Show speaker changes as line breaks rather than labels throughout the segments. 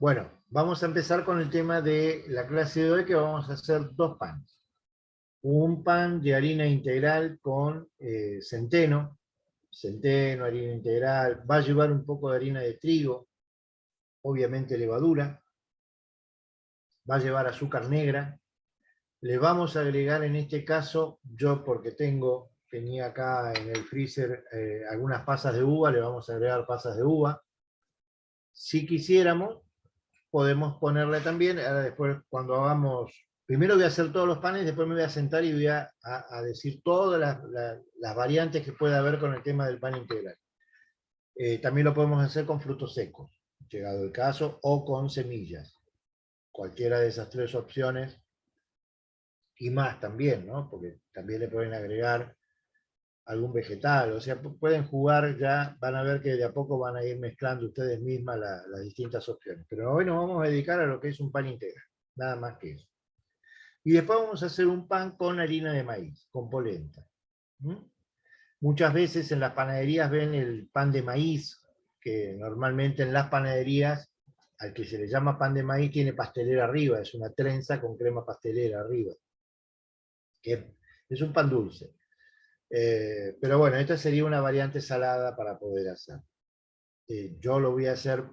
Bueno, vamos a empezar con el tema de la clase de hoy, que vamos a hacer dos panes. Un pan de harina integral con centeno, harina integral, va a llevar un poco de harina de trigo, obviamente levadura, va a llevar azúcar negra. Le vamos a agregar en este caso, yo porque tenía acá en el freezer algunas pasas de uva, le vamos a agregar pasas de uva. Si quisiéramos, podemos ponerle también, ahora después cuando hagamos, primero voy a hacer todos los panes, después me voy a sentar y voy a decir todas las variantes que pueda haber con el tema del pan integral. También lo podemos hacer con frutos secos, llegado el caso, o con semillas. Cualquiera de esas tres opciones, y más también, ¿no? Porque también le pueden agregar algún vegetal, o sea, pueden jugar ya, van a ver que de a poco van a ir mezclando ustedes mismas las distintas opciones. Pero hoy nos vamos a dedicar a lo que es un pan integral, nada más que eso. Y después vamos a hacer un pan con harina de maíz, con polenta. Muchas veces en las panaderías ven el pan de maíz, que normalmente en las panaderías, al que se le llama pan de maíz, tiene pastelera arriba, es una trenza con crema pastelera arriba, que es un pan dulce. Pero bueno, esta sería una variante salada para poder hacer. Yo lo voy a hacer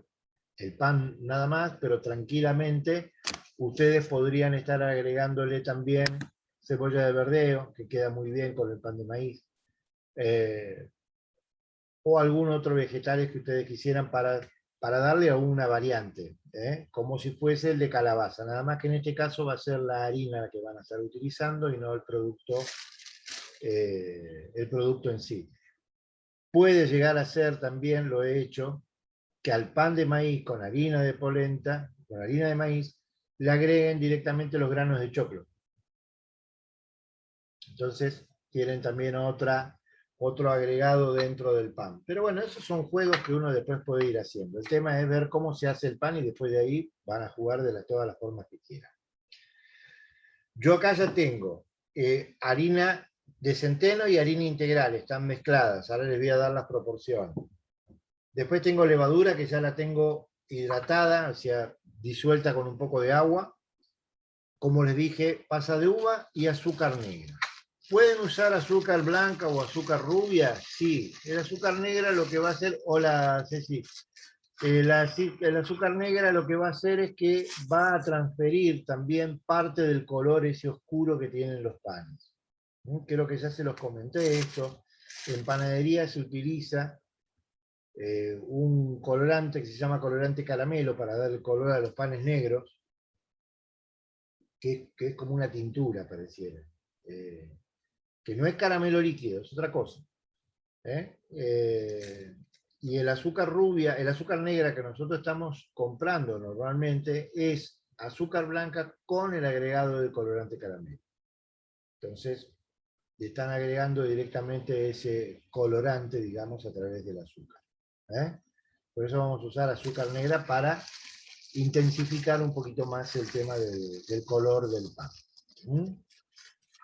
el pan nada más, pero tranquilamente ustedes podrían estar agregándole también cebolla de verdeo, que queda muy bien con el pan de maíz, o algún otro vegetal que ustedes quisieran para darle a una variante, como si fuese el de calabaza, nada más que en este caso va a ser la harina la que van a estar utilizando y no el producto en sí. Puede llegar a ser también, lo he hecho, que al pan de maíz con harina de polenta, con harina de maíz, le agreguen directamente los granos de choclo. Entonces tienen también otro agregado dentro del pan. Pero bueno, esos son juegos que uno después puede ir haciendo. El tema es ver cómo se hace el pan y después de ahí van a jugar de todas las formas que quieran. Yo acá ya tengo harina de centeno y harina integral, están mezcladas. Ahora les voy a dar las proporciones. Después tengo levadura, que ya la tengo hidratada, o sea, disuelta con un poco de agua. Como les dije, pasa de uva y azúcar negra. ¿Pueden usar azúcar blanca o azúcar rubia? Sí. El azúcar negra lo que va a hacer, hola Ceci, el azúcar negra lo que va a hacer es que va a transferir también parte del color ese oscuro que tienen los panes. Creo que ya se los comenté esto. En panadería se utiliza un colorante que se llama colorante caramelo para dar el color a los panes negros, que es como una tintura, pareciera. Que no es caramelo líquido, es otra cosa. Y el azúcar rubia, el azúcar negra que nosotros estamos comprando normalmente es azúcar blanca con el agregado del colorante caramelo. Entonces, le están agregando directamente ese colorante, digamos, a través del azúcar. Por eso vamos a usar azúcar negra para intensificar un poquito más el tema del color del pan.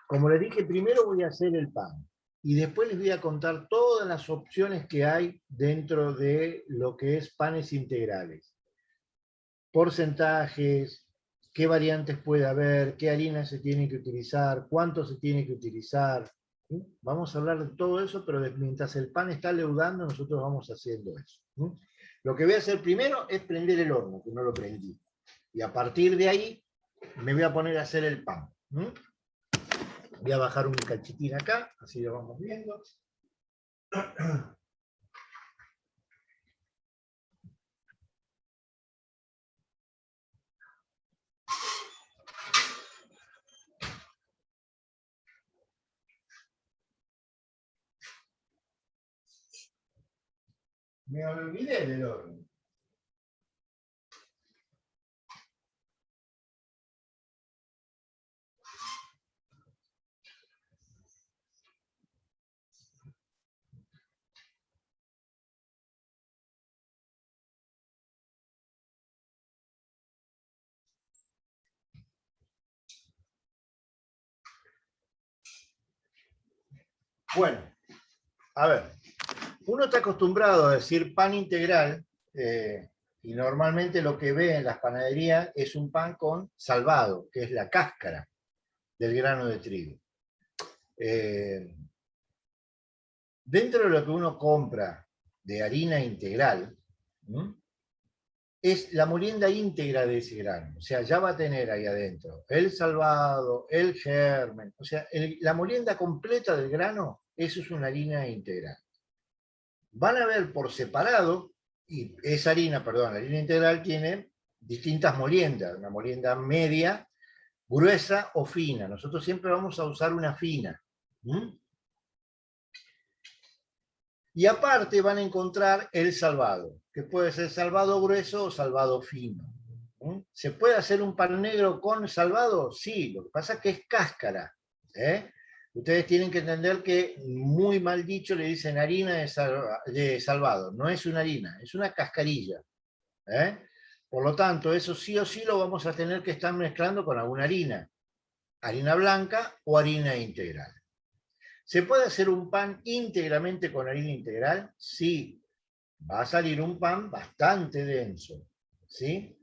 Como les dije, primero voy a hacer el pan y después les voy a contar todas las opciones que hay dentro de lo que es panes integrales. Porcentajes, qué variantes puede haber, qué harina se tiene que utilizar, cuánto se tiene que utilizar. Vamos a hablar de todo eso, pero mientras el pan está leudando, nosotros vamos haciendo eso. Lo que voy a hacer primero es prender el horno, que no lo prendí. Y a partir de ahí me voy a poner a hacer el pan. Voy a bajar un cachitín acá, así lo vamos viendo. Me olvidé del horno. Bueno, a ver, uno está acostumbrado a decir pan integral Y normalmente lo que ve en las panaderías es un pan con salvado, que es la cáscara del grano de trigo. Dentro de lo que uno compra de harina integral, ¿m? Es la molienda íntegra de ese grano. O sea, ya va a tener ahí adentro el salvado, el germen. O sea, la molienda completa del grano, eso es una harina integral. Van a ver por separado, y esa harina, perdón, la harina integral tiene distintas moliendas, una molienda media, gruesa o fina. Nosotros siempre vamos a usar una fina. ¿Mm? Y aparte van a encontrar el salvado, que puede ser salvado grueso o salvado fino. ¿Se puede hacer un pan negro con salvado? Sí, lo que pasa es que es cáscara. ¿Eh? Ustedes tienen que entender que, muy mal dicho, le dicen harina de salvado. No es una harina, es una cascarilla. ¿Eh? Por lo tanto, eso sí o sí lo vamos a tener que estar mezclando con alguna harina. Harina blanca o harina integral. ¿Se puede hacer un pan íntegramente con harina integral? Sí. Va a salir un pan bastante denso. ¿Sí?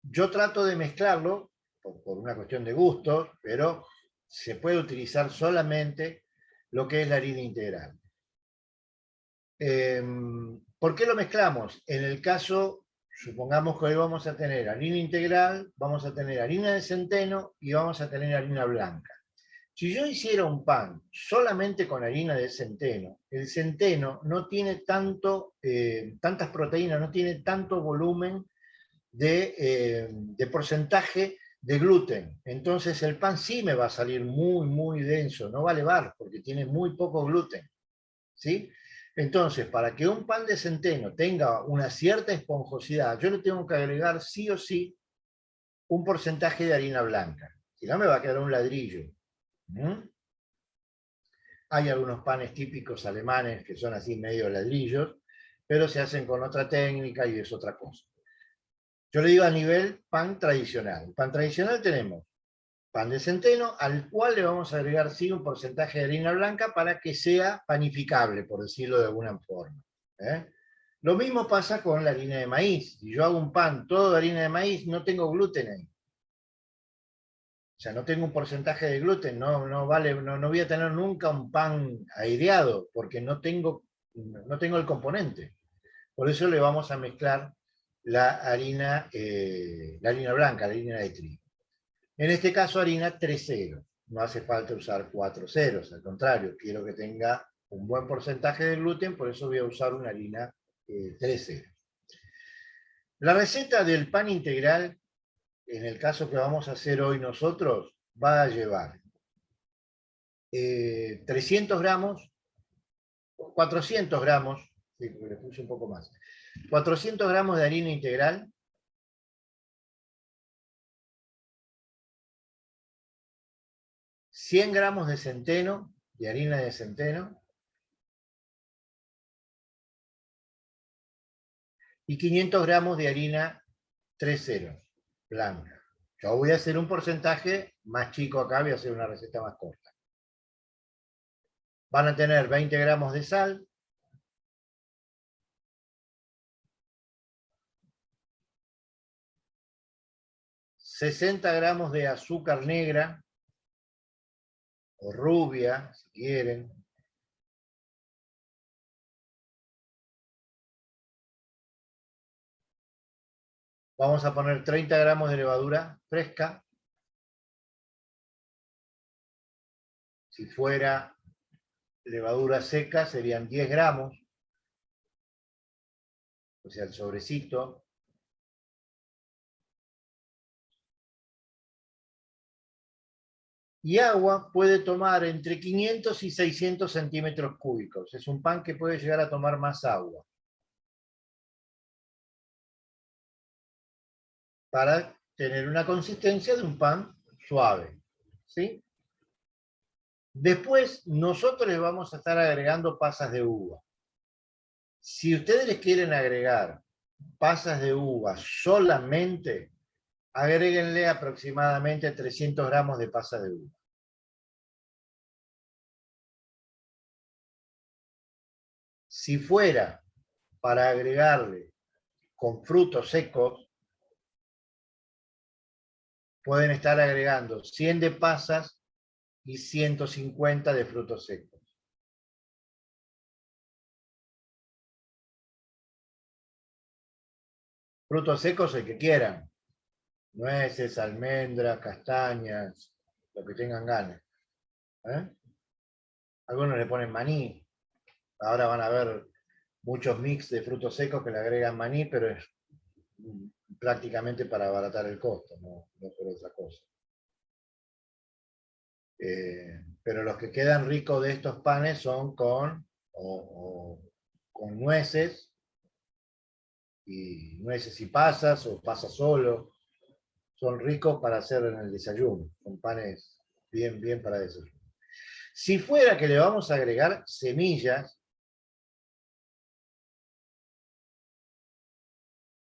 Yo trato de mezclarlo por una cuestión de gusto, pero se puede utilizar solamente lo que es la harina integral. ¿Por qué lo mezclamos? En el caso, supongamos que hoy vamos a tener harina integral, vamos a tener harina de centeno y vamos a tener harina blanca. Si yo hiciera un pan solamente con harina de centeno, el centeno no tiene tantas proteínas, no tiene tanto volumen de porcentaje de gluten. Entonces el pan sí me va a salir muy, muy denso, no va a elevar porque tiene muy poco gluten. ¿Sí? Entonces, para que un pan de centeno tenga una cierta esponjosidad, yo le tengo que agregar sí o sí un porcentaje de harina blanca. Si no, me va a quedar un ladrillo. ¿Mm? Hay algunos panes típicos alemanes que son así medio ladrillos, pero se hacen con otra técnica y es otra cosa. Yo le digo a nivel pan tradicional. Pan tradicional tenemos pan de centeno, al cual le vamos a agregar sí un porcentaje de harina blanca para que sea panificable, por decirlo de alguna forma. ¿Eh? Lo mismo pasa con la harina de maíz. Si yo hago un pan todo de harina de maíz, no tengo gluten ahí. O sea, no tengo un porcentaje de gluten, no voy a tener nunca un pan aireado, porque no tengo el componente. Por eso le vamos a mezclar la harina blanca, la harina de trigo. En este caso, harina 3 ceros. No hace falta usar 4 ceros, al contrario, quiero que tenga un buen porcentaje de gluten, por eso voy a usar una harina 3 ceros. La receta del pan integral, en el caso que vamos a hacer hoy nosotros, va a llevar 300 gramos, 400 gramos, sí, porque le puse un poco más, 400 gramos de harina integral, 100 gramos de centeno, de harina de centeno, y 500 gramos de harina 3 ceros, blanca. Yo voy a hacer un porcentaje más chico acá, voy a hacer una receta más corta. Van a tener 20 gramos de sal, 60 gramos de azúcar negra, o rubia, si quieren. Vamos a poner 30 gramos de levadura fresca. Si fuera levadura seca serían 10 gramos, o sea, el sobrecito. Y agua puede tomar entre 500 y 600 centímetros cúbicos. Es un pan que puede llegar a tomar más agua. Para tener una consistencia de un pan suave. ¿Sí? Después, nosotros les vamos a estar agregando pasas de uva. Si ustedes les quieren agregar pasas de uva solamente, agréguenle aproximadamente 300 gramos de pasas de uva. Si fuera para agregarle con frutos secos, pueden estar agregando 100 de pasas y 150 de frutos secos. Frutos secos el que quieran. Nueces, almendras, castañas, lo que tengan ganas. Algunos le ponen maní. Ahora van a ver muchos mix de frutos secos que le agregan maní, pero es prácticamente para abaratar el costo, no por otra cosa. Pero los que quedan ricos de estos panes son con nueces y pasas, o pasas solo. Son ricos para hacer en el desayuno. Son panes bien para desayuno. Si fuera que le vamos a agregar semillas,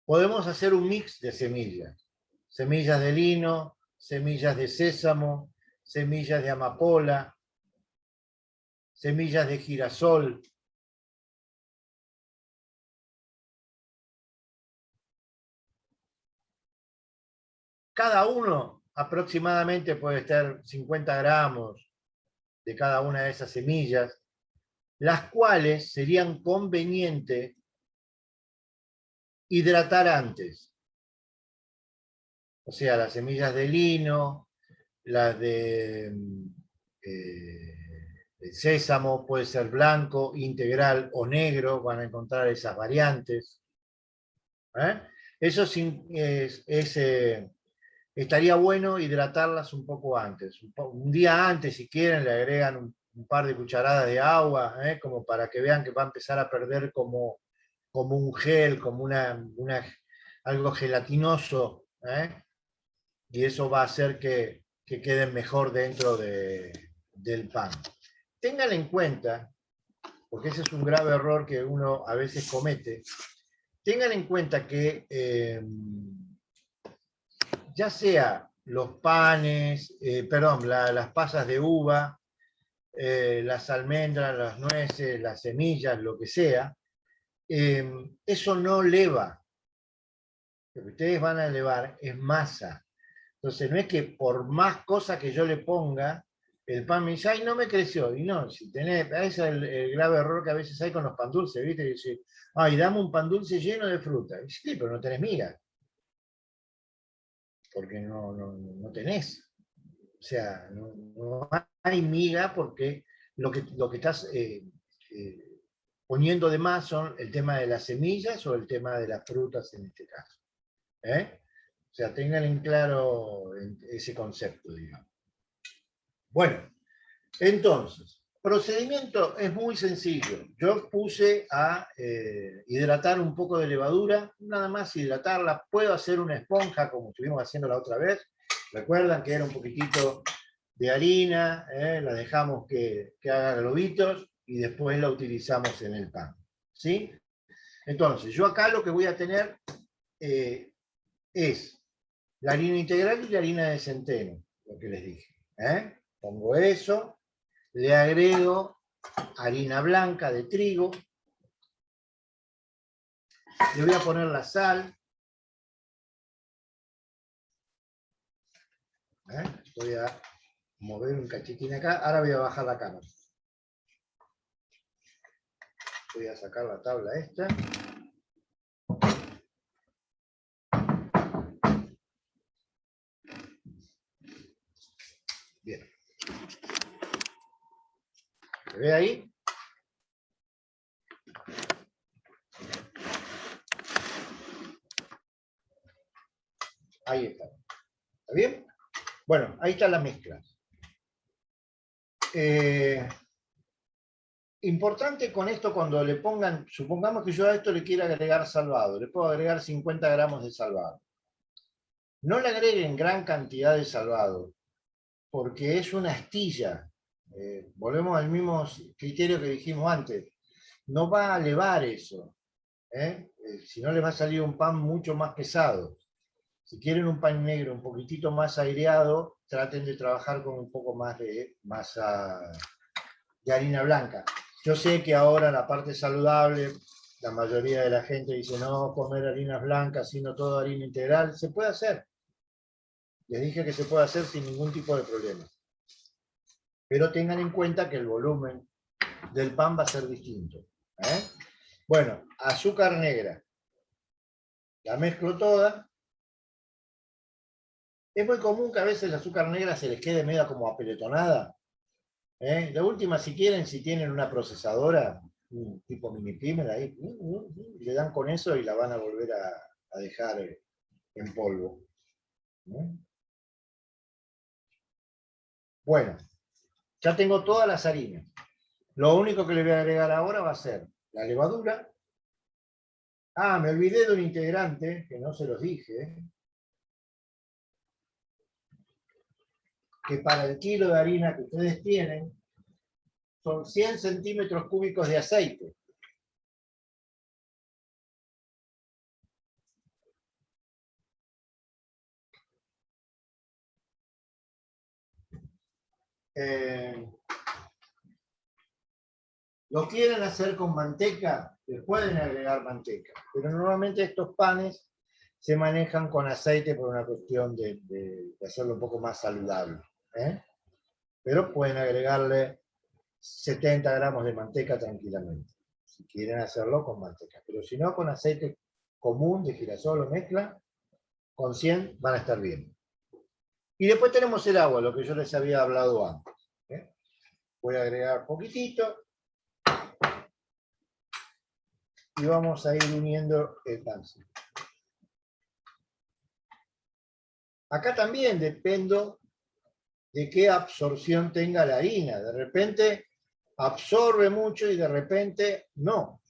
podemos hacer un mix de semillas. Semillas de lino, semillas de sésamo, semillas de amapola, semillas de girasol. Cada uno aproximadamente puede estar 50 gramos de cada una de esas semillas, las cuales serían convenientes hidratar antes. O sea, las semillas de lino, las de sésamo, puede ser blanco, integral o negro, van a encontrar esas variantes. Eso estaría bueno hidratarlas un poco antes. Un día antes, si quieren, le agregan un par de cucharadas de agua, como para que vean que va a empezar a perder como un gel, como algo gelatinoso, y eso va a hacer que queden mejor dentro del pan. Tengan en cuenta, porque ese es un grave error que uno a veces comete, tengan en cuenta que ya sea los panes, las pasas de uva, las almendras, las nueces, las semillas, lo que sea, eso no leva. Lo que ustedes van a elevar es masa. Entonces no es que por más cosas que yo le ponga, el pan me dice, ay, no me creció. Y no, si tenés, ese es el grave error que a veces hay con los pan dulces, ¿viste? Y dice, ay, dame un pan dulce lleno de fruta. Y sí, pero no tenés miga. Porque no tenés. O sea, no hay miga porque lo que estás poniendo de más son el tema de las semillas o el tema de las frutas en este caso. O sea, tengan en claro ese concepto, digamos. Bueno, entonces, procedimiento es muy sencillo. Yo puse a hidratar un poco de levadura, nada más hidratarla. Puedo hacer una esponja como estuvimos haciendo la otra vez. Recuerdan que era un poquitito de harina, la dejamos que haga globitos y después la utilizamos en el pan. ¿Sí? Entonces, yo acá lo que voy a tener es la harina integral y la harina de centeno, lo que les dije. Pongo eso, le agrego harina blanca de trigo, le voy a poner la sal, voy a mover un cachitín acá, ahora voy a bajar la cámara. Voy a sacar la tabla esta. Bien. ¿Se ve ahí? Ahí está. ¿Está bien? Bueno, ahí está la mezcla. Importante con esto cuando le pongan, supongamos que yo a esto le quiero agregar salvado, le puedo agregar 50 gramos de salvado. No le agreguen gran cantidad de salvado, porque es una astilla. Volvemos al mismo criterio que dijimos antes. No va a elevar eso. Si no, les va a salir un pan mucho más pesado. Si quieren un pan negro un poquitito más aireado, traten de trabajar con un poco más de masa de harina blanca. Yo sé que ahora la parte saludable La mayoría de la gente dice, no, comer harinas blancas, sino todo harina integral. Se puede hacer. Les dije que se puede hacer sin ningún tipo de problema. Pero tengan en cuenta que el volumen del pan va a ser distinto. ¿Eh? Bueno, azúcar negra. La mezclo toda. Es muy común que a veces la azúcar negra se les quede media como apeletonada. La última, si quieren, si tienen una procesadora, tipo mini primer, ahí, le dan con eso y la van a volver a dejar en polvo. Bueno, ya tengo todas las harinas. Lo único que le voy a agregar ahora va a ser la levadura. Ah, me olvidé de un integrante, que no se los dije, que para el kilo de harina que ustedes tienen, son 100 centímetros cúbicos de aceite. Lo quieren hacer con manteca, le pueden agregar manteca, pero normalmente estos panes se manejan con aceite por una cuestión de hacerlo un poco más saludable. Pero pueden agregarle 70 gramos de manteca tranquilamente, si quieren hacerlo con manteca. Pero si no, con aceite común de girasol o mezcla, con 100 van a estar bien. Y después tenemos el agua, lo que yo les había hablado antes. Voy a agregar poquitito y vamos a ir uniendo el pancito. Acá también dependo de qué absorción tenga la harina. De repente absorbe mucho y de repente no.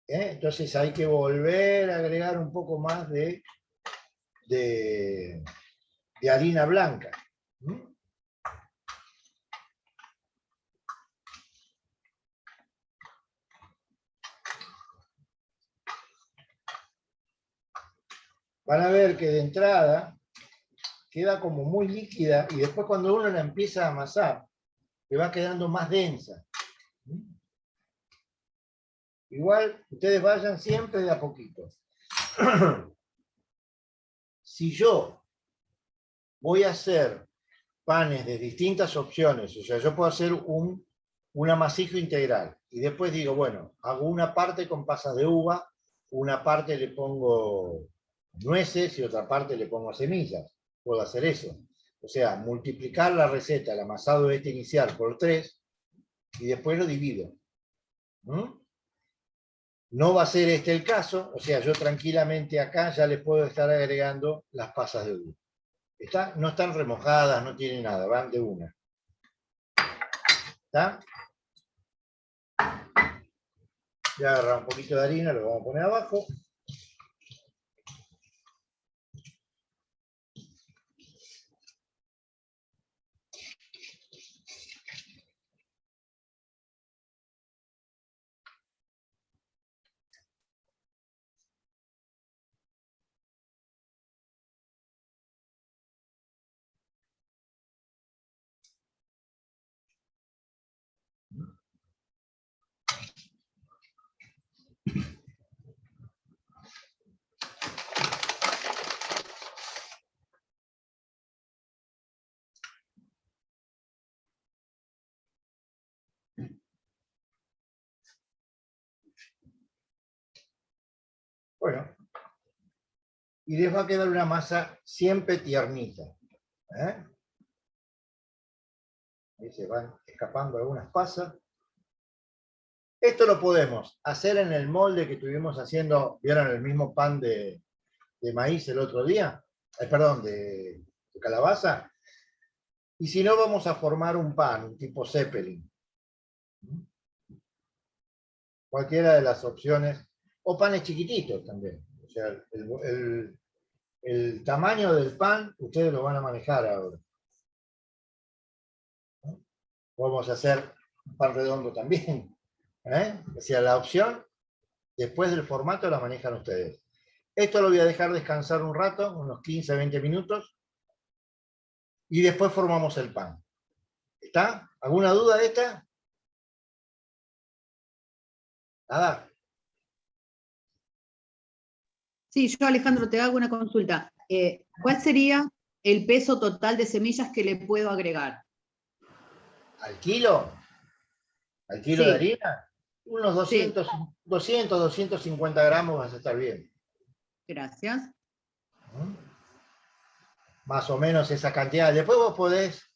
Entonces hay que volver a agregar un poco más de harina blanca. Van a ver que de entrada queda como muy líquida y después cuando uno la empieza a amasar, le va quedando más densa. Igual, ustedes vayan siempre de a poquito. Si yo voy a hacer panes de distintas opciones, o sea, yo puedo hacer un amasijo integral y después digo, bueno, hago una parte con pasas de uva, una parte le pongo nueces y otra parte le pongo semillas. Puedo hacer eso. O sea, multiplicar la receta, el amasado este inicial por 3 y después lo divido. No va a ser este el caso, o sea, yo tranquilamente acá ya les puedo estar agregando las pasas de uva. No están remojadas, no tienen nada, van de una. ¿Está? Voy a agarrar un poquito de harina, lo vamos a poner abajo. Bueno, y les va a quedar una masa siempre tiernita. Ahí se van escapando algunas pasas. Esto lo podemos hacer en el molde que estuvimos haciendo, ¿vieron el mismo pan de maíz el otro día? Perdón, de calabaza. Y si no, vamos a formar un pan, un tipo Zeppelin. Cualquiera de las opciones, o panes chiquititos también. O sea, el tamaño del pan, ustedes lo van a manejar ahora. Vamos a hacer un pan redondo también. O sea, la opción, después del formato, la manejan ustedes. Esto lo voy a dejar descansar un rato, unos 15, 20 minutos, y después formamos el pan. ¿Está? ¿Alguna duda de esta? Nada.
Sí, yo, Alejandro, te hago una consulta. ¿Cuál sería el peso total de semillas que le puedo agregar?
¿Al kilo? ¿Al kilo de
Sí,
harina? Unos
sí,
250 gramos vas a estar bien.
gracias.
¿Mm? Más o menos esa cantidad. Después vos podés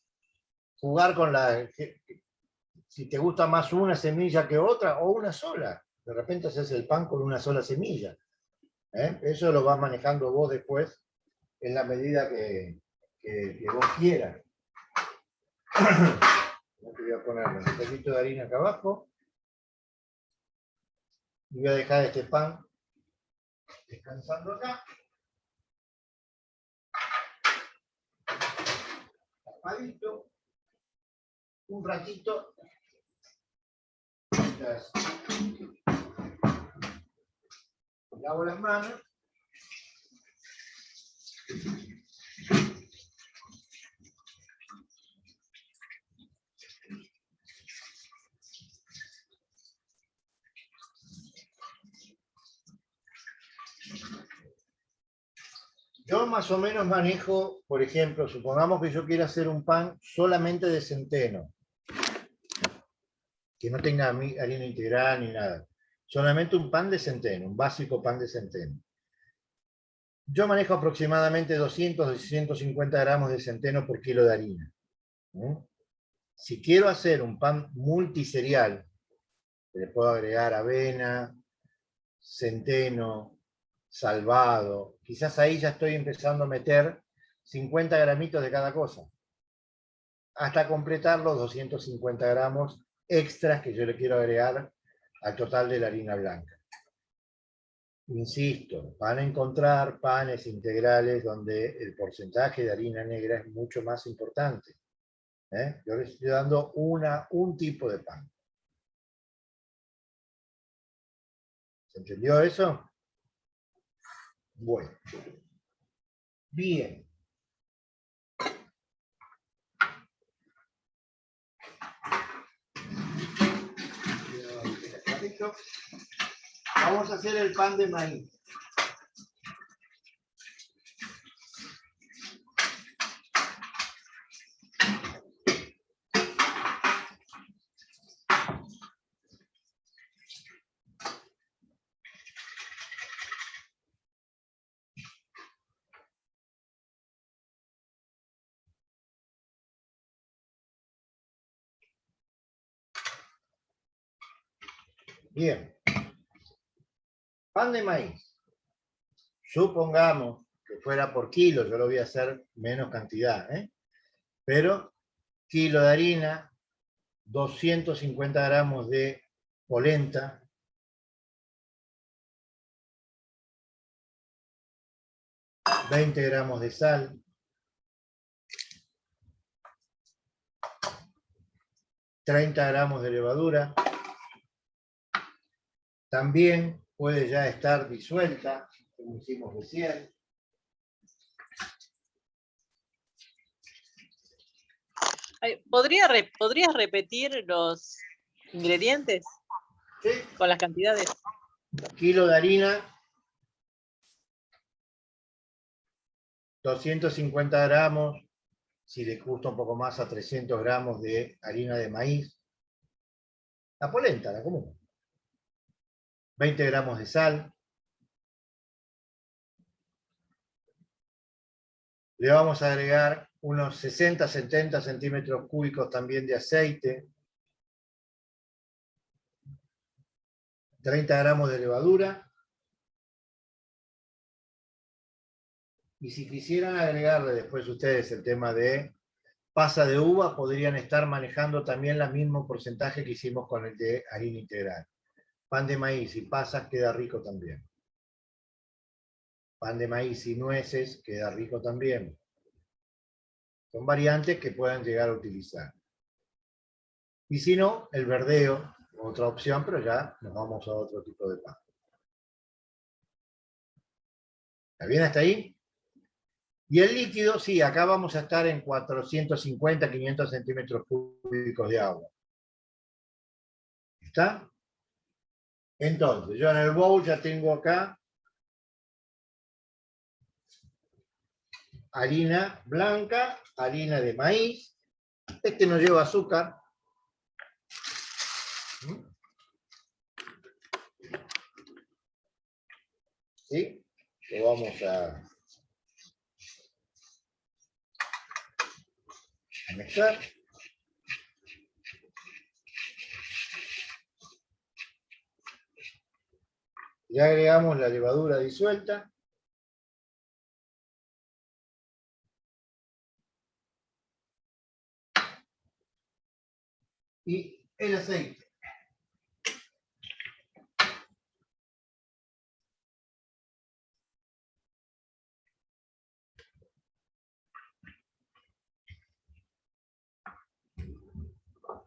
jugar con si te gusta más una semilla que otra o una sola. De repente haces el pan con una sola semilla. Eso lo vas manejando vos después en la medida que vos quieras. Te voy a poner un poquito de harina acá abajo y voy a dejar este pan descansando acá. Tapadito. Un ratito. Lavo las manos. Yo más o menos manejo, por ejemplo, supongamos que yo quiera hacer un pan solamente de centeno, que no tenga harina integral ni nada. Solamente un pan de centeno, un básico pan de centeno. Yo manejo aproximadamente 200 a 150 gramos de centeno por kilo de harina. Si quiero hacer un pan multiserial, le puedo agregar avena, centeno, salvado. Quizás ahí ya estoy empezando a meter 50 gramitos de cada cosa, hasta completar los 250 gramos extras que yo le quiero agregar al total de la harina blanca. Insisto, van a encontrar panes integrales donde el porcentaje de harina negra es mucho más importante. Yo les estoy dando un tipo de pan. ¿Se entendió eso? Bueno. Bien. Vamos a hacer el pan de maíz. Bien. Pan de maíz. Supongamos que fuera por kilo, yo lo voy a hacer menos cantidad, pero kilo de harina, 250 gramos de polenta, 20 gramos de sal, 30 gramos de levadura. También puede ya estar disuelta, como hicimos recién.
¿Podrías repetir los ingredientes
¿Sí?
con las cantidades?
Kilo de harina, 250 gramos, si le gusta un poco más, a 300 gramos de harina de maíz. La polenta, la común. 20 gramos de sal. Le vamos a agregar unos 60-70 centímetros cúbicos también de aceite. 30 gramos de levadura. Y si quisieran agregarle después ustedes el tema de pasa de uva, podrían estar manejando también el mismo porcentaje que hicimos con el de harina integral. Pan de maíz y pasas queda rico también. Pan de maíz y nueces queda rico también. Son variantes que puedan llegar a utilizar. Y si no, el verdeo, otra opción, pero ya nos vamos a otro tipo de pan. ¿Está bien hasta ahí? Y el líquido, sí, acá vamos a estar en 450-500 centímetros cúbicos de agua. ¿Está? Entonces, yo en el bowl ya tengo acá harina blanca, harina de maíz. Este no lleva azúcar. ¿Sí? Lo vamos a mezclar. Ya agregamos la levadura disuelta. Y el aceite.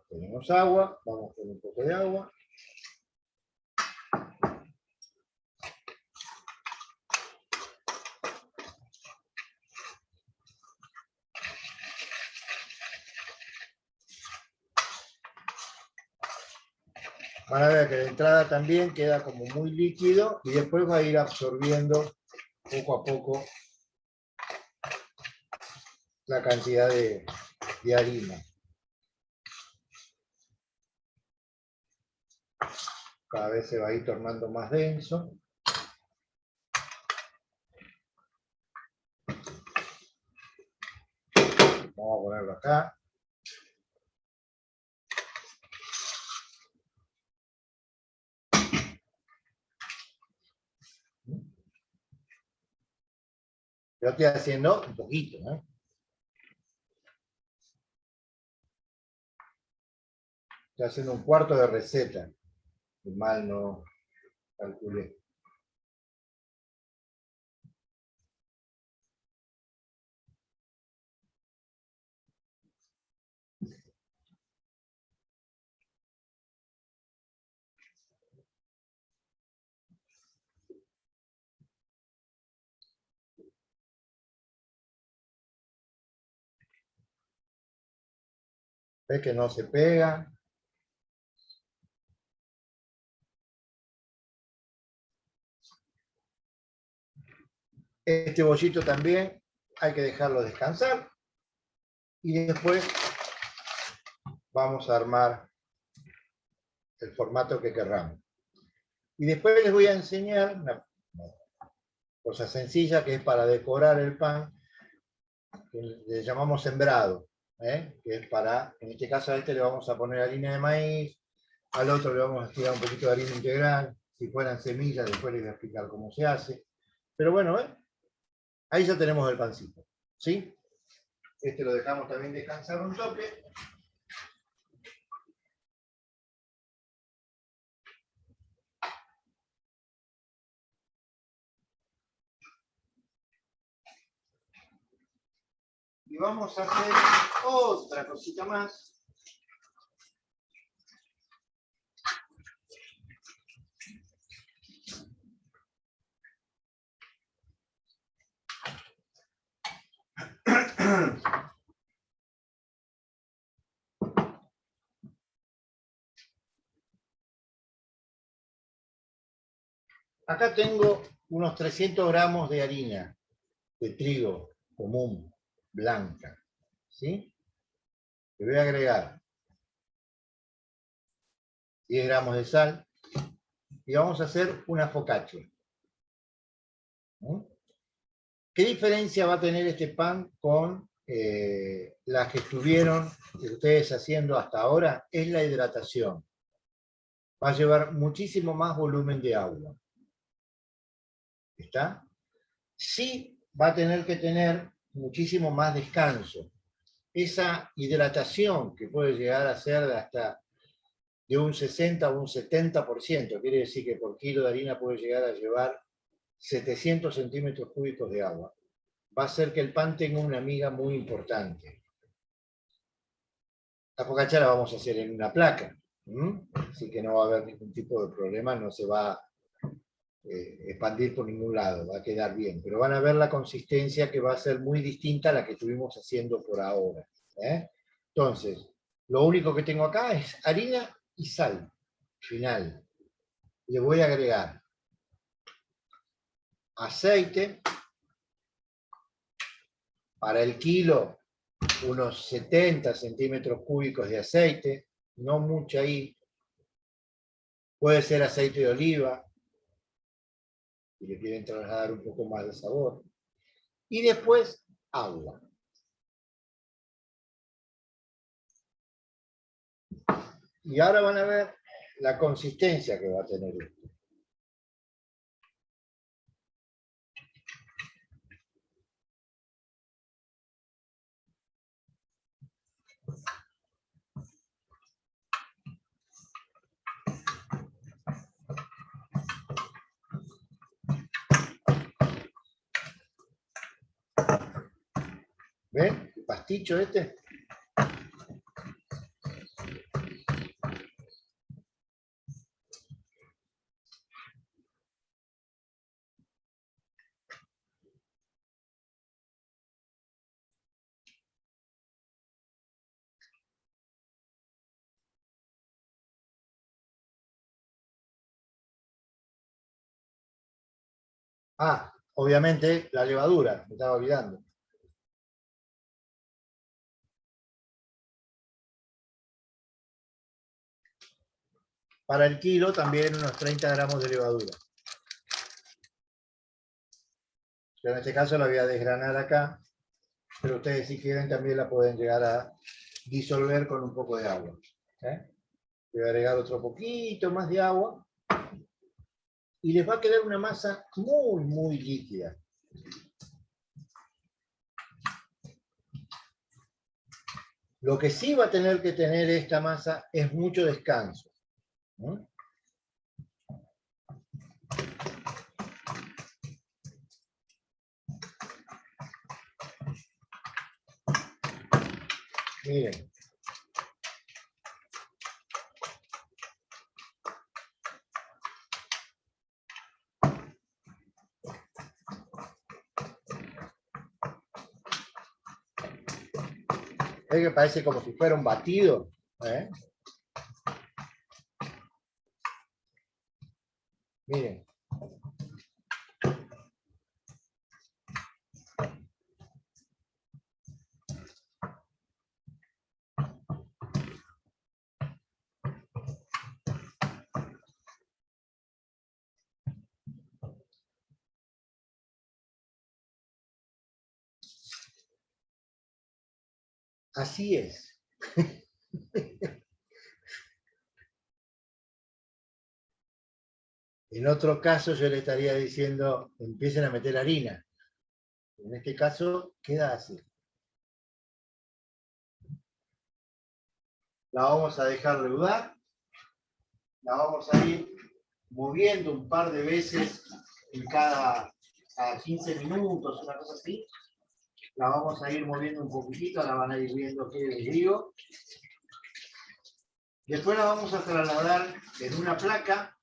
Tenemos agua, vamos con un poco de agua. Van a ver que de entrada también queda como muy líquido y después va a ir absorbiendo poco a poco la cantidad de harina. Cada vez se va a ir tornando más denso. Vamos a ponerlo acá. Yo estoy haciendo un poquito, ¿eh? Estoy haciendo un cuarto de receta. Si mal no calculé. ¿Ves que no se pega? Este bollito también hay que dejarlo descansar. Y después vamos a armar el formato que querramos. Y después les voy a enseñar una cosa sencilla que es para decorar el pan, que le llamamos sembrado, que es para, en este caso a este le vamos a poner harina de maíz, al otro le vamos a tirar un poquito de harina integral, si fueran semillas después les voy a explicar cómo se hace. Pero bueno, ahí ya tenemos el pancito, ¿sí? Este lo dejamos también descansar un toque. Y vamos a hacer otra cosita más. Acá tengo unos 300 gramos de harina de trigo común, blanca, ¿sí? Le voy a agregar 10 gramos de sal y vamos a hacer una focaccia. ¿Qué diferencia va a tener este pan con las que estuvieron ustedes haciendo hasta ahora? Es la hidratación. Va a llevar muchísimo más volumen de agua. ¿Está? Sí va a tener que tener muchísimo más descanso. Esa hidratación que puede llegar a ser hasta de un 60 o un 70%, quiere decir que por kilo de harina puede llegar a llevar 700 centímetros cúbicos de agua, va a hacer que el pan tenga una miga muy importante. La focaccia la vamos a hacer en una placa, así que no va a haber ningún tipo de problema, no se va a expandir por ningún lado, va a quedar bien, pero van a ver la consistencia que va a ser muy distinta a la que estuvimos haciendo por ahora. Entonces, lo único que tengo acá es harina y sal, final. Le voy a agregar aceite, Para el kilo, unos 70 centímetros cúbicos de aceite, no mucho ahí. Puede ser aceite de oliva, si le quieren trasladar un poco más de sabor. Y después, agua. Y ahora van a ver la consistencia que va a tener esto. ¿Ven? El pasticho este. Ah, obviamente la levadura, me estaba olvidando. Para el kilo también unos 30 gramos de levadura. Yo en este caso la voy a desgranar acá, pero ustedes si quieren también la pueden llegar a disolver con un poco de agua. Voy a agregar otro poquito más de agua y les va a quedar una masa muy, muy líquida. Lo que sí va a tener que tener esta masa es mucho descanso, ¿no? Miren. Es que parece como si fuera un batido, ¿eh? Miren. Así es. En otro caso yo le estaría diciendo, empiecen a meter harina. En este caso queda así. La vamos a dejar leudar. La vamos a ir moviendo un par de veces en cada 15 minutos, una cosa así. La vamos a ir moviendo un poquitito, la van a ir viendo qué les digo. Después la vamos a trasladar en una placa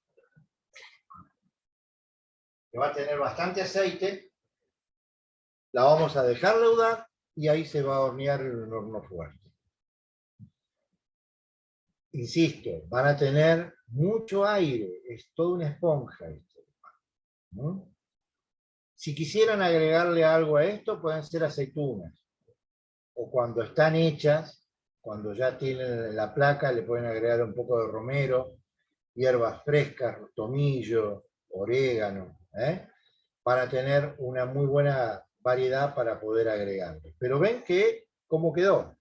que va a tener bastante aceite. La vamos a dejar leudar y ahí se va a hornear en un horno fuerte. Insisto, van a tener mucho aire, es toda una esponja esto, ¿no? Si quisieran agregarle algo a esto, pueden ser aceitunas. O cuando están hechas, cuando ya tienen la placa, le pueden agregar un poco de romero, hierbas frescas, tomillo, orégano, para tener una muy buena variedad para poder agregarle. Pero ven que, ¿cómo quedó?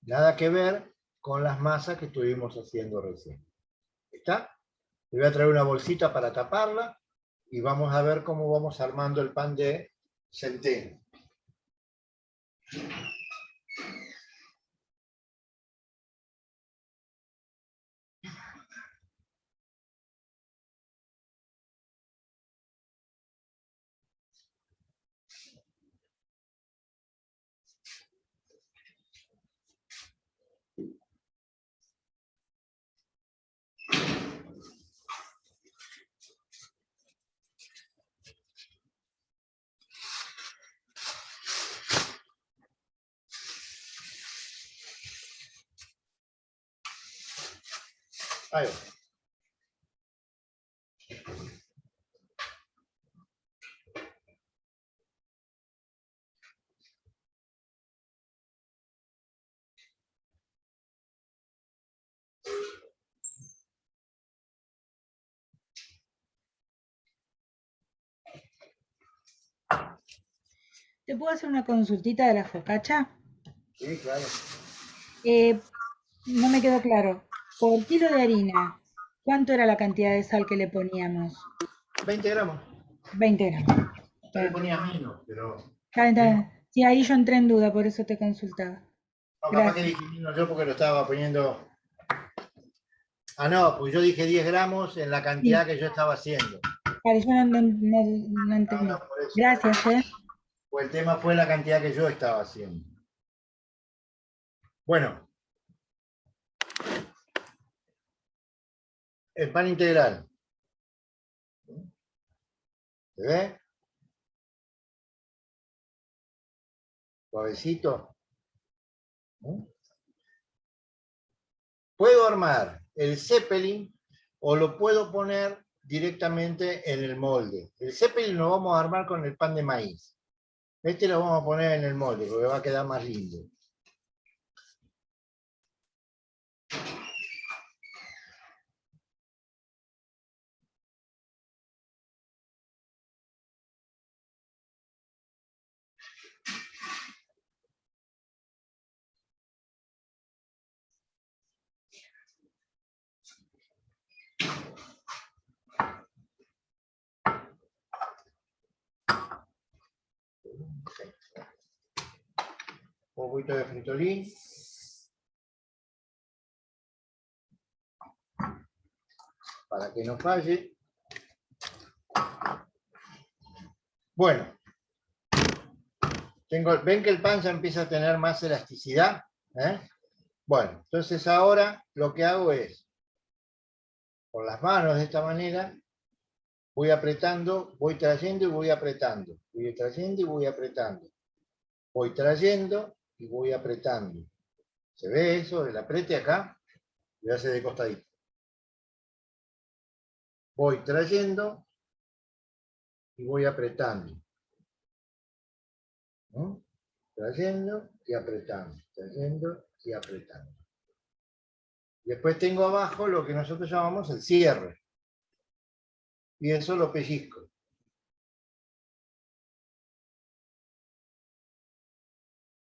Nada que ver con las masas que estuvimos haciendo recién. ¿Está? Le voy a traer una bolsita para taparla y vamos a ver cómo vamos armando el pan de centeno. Ahí va.
¿Te puedo hacer una consultita de la focaccia?
Sí, claro.
No me quedó claro. Por kilo de harina, ¿cuánto era la cantidad de sal que le poníamos?
20 gramos.
20 gramos.
Yo le
Está
ponía menos, pero...
bien, está
¿sí?
bien. Sí, ahí yo entré en duda, por eso te consultaba.
No, capaz que
Gracias.
dije menos yo porque lo estaba poniendo... Ah, no, pues yo dije 10 gramos en la cantidad
Sí,
que yo estaba haciendo.
vale, yo no
No,
entendí.
no, por eso.
Gracias, ¿eh?
Pues el tema fue la cantidad que yo estaba haciendo. Bueno, el pan integral. ¿Se ve? Suavecito. Puedo armar el Zeppelin o lo puedo poner directamente en el molde. El Zeppelin lo vamos a armar con el pan de maíz. Este lo vamos a poner en el molde porque va a quedar más lindo. Un poquito de fritolín. Para que no falle. Bueno. ¿Ven que el pan ya empieza a tener más elasticidad? Bueno, entonces ahora lo que hago es, con las manos de esta manera, voy apretando, voy trayendo y voy apretando. Voy trayendo y voy apretando. Voy trayendo y voy apretando. ¿Se ve eso? El apriete acá, lo hace de costadito. Voy trayendo y voy apretando. ¿No? Trayendo y apretando. Trayendo y apretando. Después tengo abajo lo que nosotros llamamos el cierre. Y eso lo pellizco.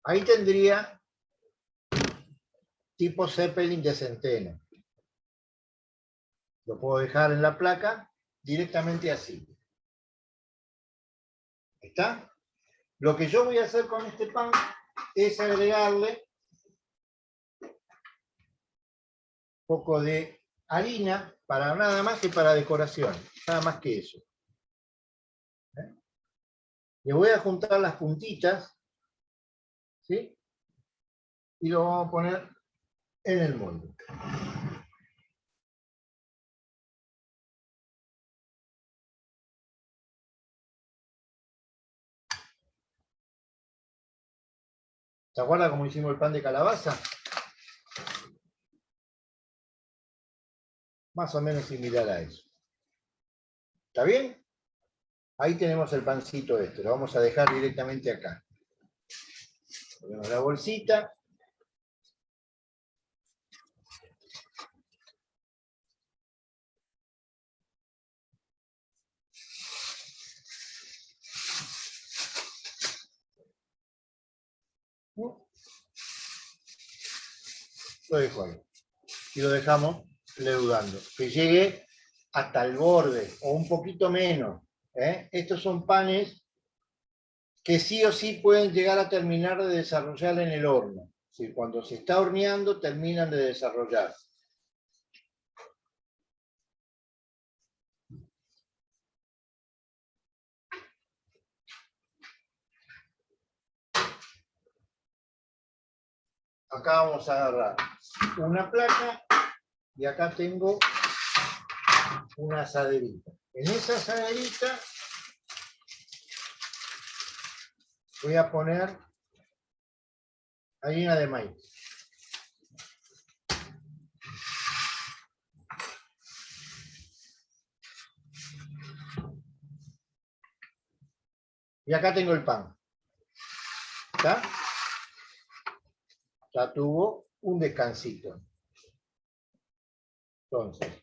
Ahí tendría tipo Zeppelin de centeno. Lo puedo dejar en la placa directamente así. ¿Está? Lo que yo voy a hacer con este pan es agregarle un poco de harina, para nada más que para decoración. Nada más que eso. Le voy a juntar las puntitas, ¿sí? Y lo vamos a poner en el molde. ¿Se acuerdan cómo hicimos el pan de calabaza? Más o menos similar a eso. ¿Está bien? Ahí tenemos el pancito este. Lo vamos a dejar directamente acá. Ponemos la bolsita. Lo dejo ahí. Y lo dejamos leudando. Que llegue hasta el borde o un poquito menos. Estos son panes que sí o sí pueden llegar a terminar de desarrollar en el horno. ¿Sí? Cuando se está horneando terminan de desarrollar. Acá vamos a agarrar una placa y acá tengo una asaderita. En esa asaderita voy a poner harina de maíz. Y acá tengo el pan. ¿Está? Ya tuvo un descansito. Entonces,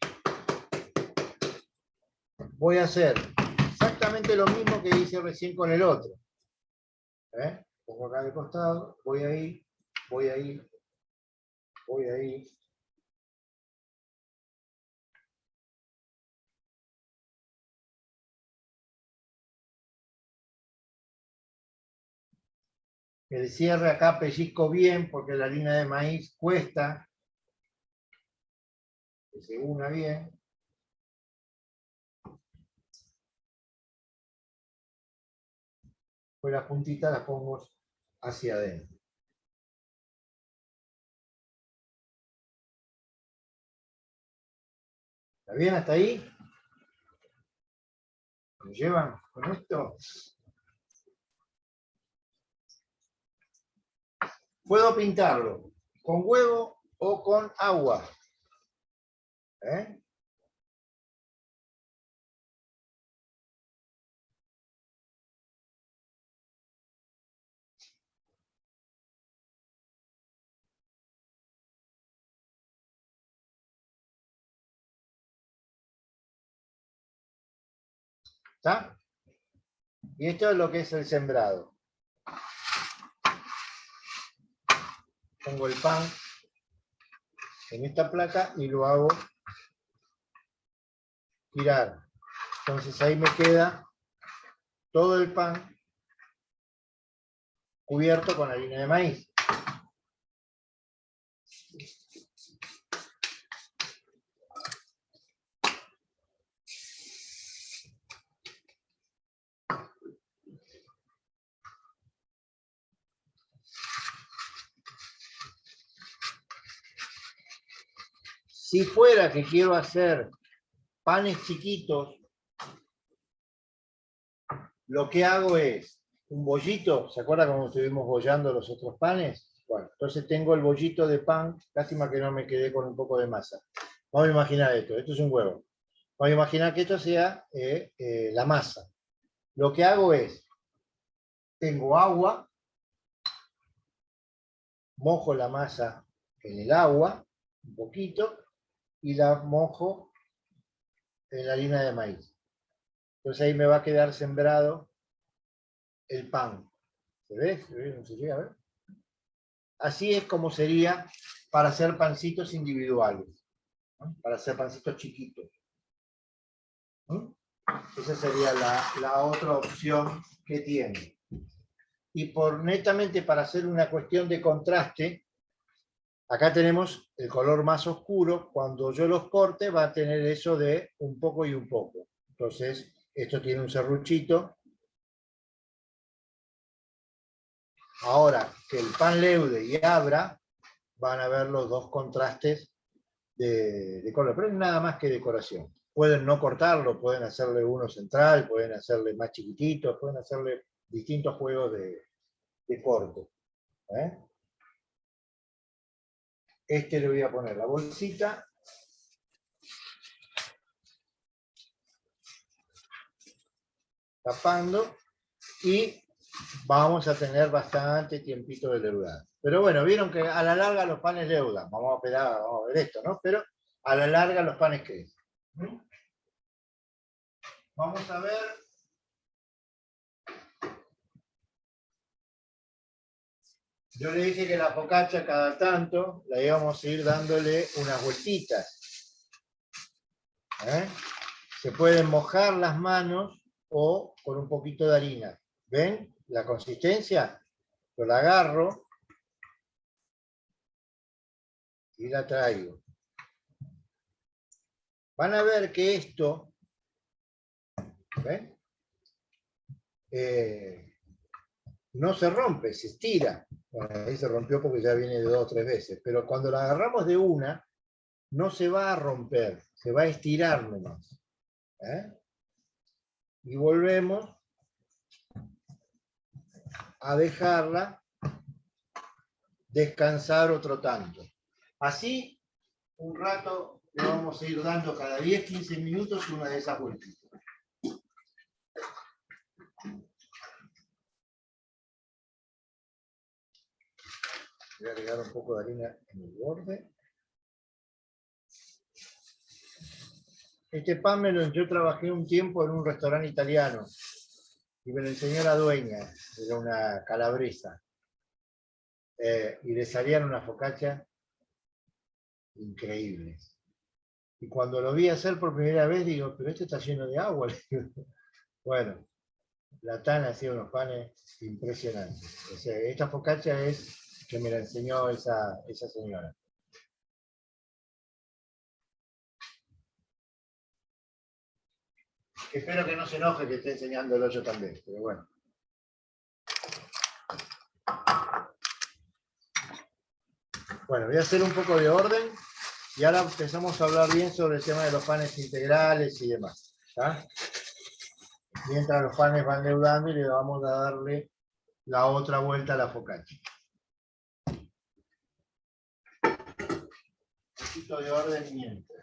voy a hacer exactamente lo mismo que hice recién con el otro. Pongo acá de costado, voy ahí, voy ahí, voy ahí. El cierre acá pellizco bien porque la harina de maíz cuesta que se una bien. Pues las puntitas las pongo hacia adentro. ¿Está bien hasta ahí? ¿Me llevan con esto? Puedo pintarlo con huevo o con agua. ¿Está? Y esto es lo que es el sembrado. Pongo el pan en esta placa y lo hago girar. Entonces ahí me queda todo el pan cubierto con harina de maíz. Si fuera que quiero hacer panes chiquitos, lo que hago es un bollito. ¿Se acuerdan cómo estuvimos bollando los otros panes? Bueno, entonces tengo el bollito de pan, lástima que no me quedé con un poco de masa. Vamos a imaginar esto es un huevo. Vamos a imaginar que esto sea la masa. Lo que hago es, tengo agua, mojo la masa en el agua, un poquito, y la mojo en la harina de maíz. Entonces ahí me va a quedar sembrado el pan. ¿Se ve? ¿Se ve? ¿No se llega a ver? Así es como sería para hacer pancitos individuales, ¿no? Para hacer pancitos chiquitos. ¿No? Esa sería la otra opción que tiene. Y por netamente para hacer una cuestión de contraste, acá tenemos el color más oscuro. Cuando yo los corte va a tener eso de un poco y un poco. Entonces, esto tiene un serruchito. Ahora que el pan leude y abra, van a ver los dos contrastes de color, pero es nada más que decoración. Pueden no cortarlo, pueden hacerle uno central, pueden hacerle más chiquititos, pueden hacerle distintos juegos de corte. Este le voy a poner la bolsita. Tapando, y vamos a tener bastante tiempito de leudar. Pero bueno, vieron que a la larga los panes leudan. Vamos a ver esto, ¿no? Pero a la larga los panes crecen. Vamos a ver. Yo le dije que la focaccia cada tanto la íbamos a ir dándole unas vueltitas. Se pueden mojar las manos o con un poquito de harina. ¿Ven la consistencia? Yo la agarro y la traigo. Van a ver que esto, ¿ven? No se rompe, se estira. Bueno, ahí se rompió porque ya viene de 2 o 3 veces. Pero cuando la agarramos de una, no se va a romper, se va a estirar nomás. Y volvemos a dejarla descansar otro tanto. Así, un rato le vamos a ir dando cada 10-15 minutos una de esas vueltitas. Voy a agregar un poco de harina en el borde. Este pan yo trabajé un tiempo en un restaurante italiano. y me lo enseñó la dueña, era una calabresa. Y le salían una focaccia increíble. Y cuando lo vi hacer por primera vez, digo, pero esto está lleno de agua. Bueno, la Tana hacía unos panes impresionantes. O sea, esta focaccia es que me la enseñó esa señora. Espero que no se enoje que esté enseñando el hoyo también, pero bueno. Bueno, voy a hacer un poco de orden y ahora empezamos a hablar bien sobre el tema de los panes integrales y demás. ¿Tá? Mientras los panes van leudando y le vamos a darle la otra vuelta a la focaccia. Un poquito de orden mientras.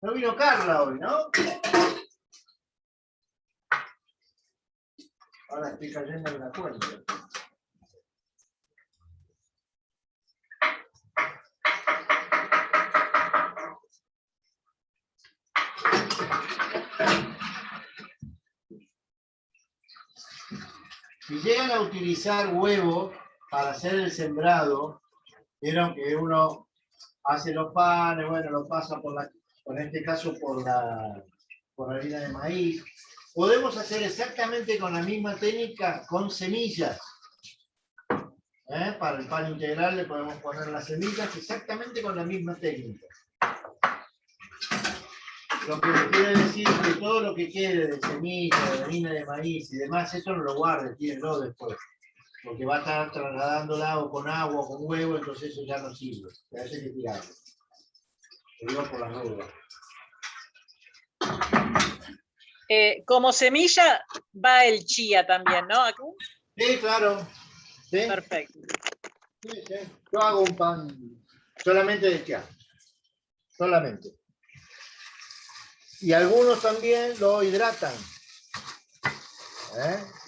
No vino Carla hoy, ¿no? Ahora estoy cayendo en la cuenta. Si llegan a utilizar huevo para hacer el sembrado, vieron que uno hace los panes, bueno, lo pasa en este caso por harina de maíz. Podemos hacer exactamente con la misma técnica con semillas. Para el pan integral le podemos poner las semillas exactamente con la misma técnica. Lo que quiere decir que todo lo que quede de semilla, de harina de maíz y demás, eso no lo guarde, tírenlo después. Porque va a estar trasladándola o con agua o con huevo, entonces eso ya no sirve. A veces hay que tirarlo. Lo digo por las dudas.
Como semilla va el chía también, ¿no? ¿Aquí?
Sí, claro. ¿Sí?
Perfecto.
Sí, sí. Yo hago un pan solamente de chía. Solamente. Y algunos también lo hidratan.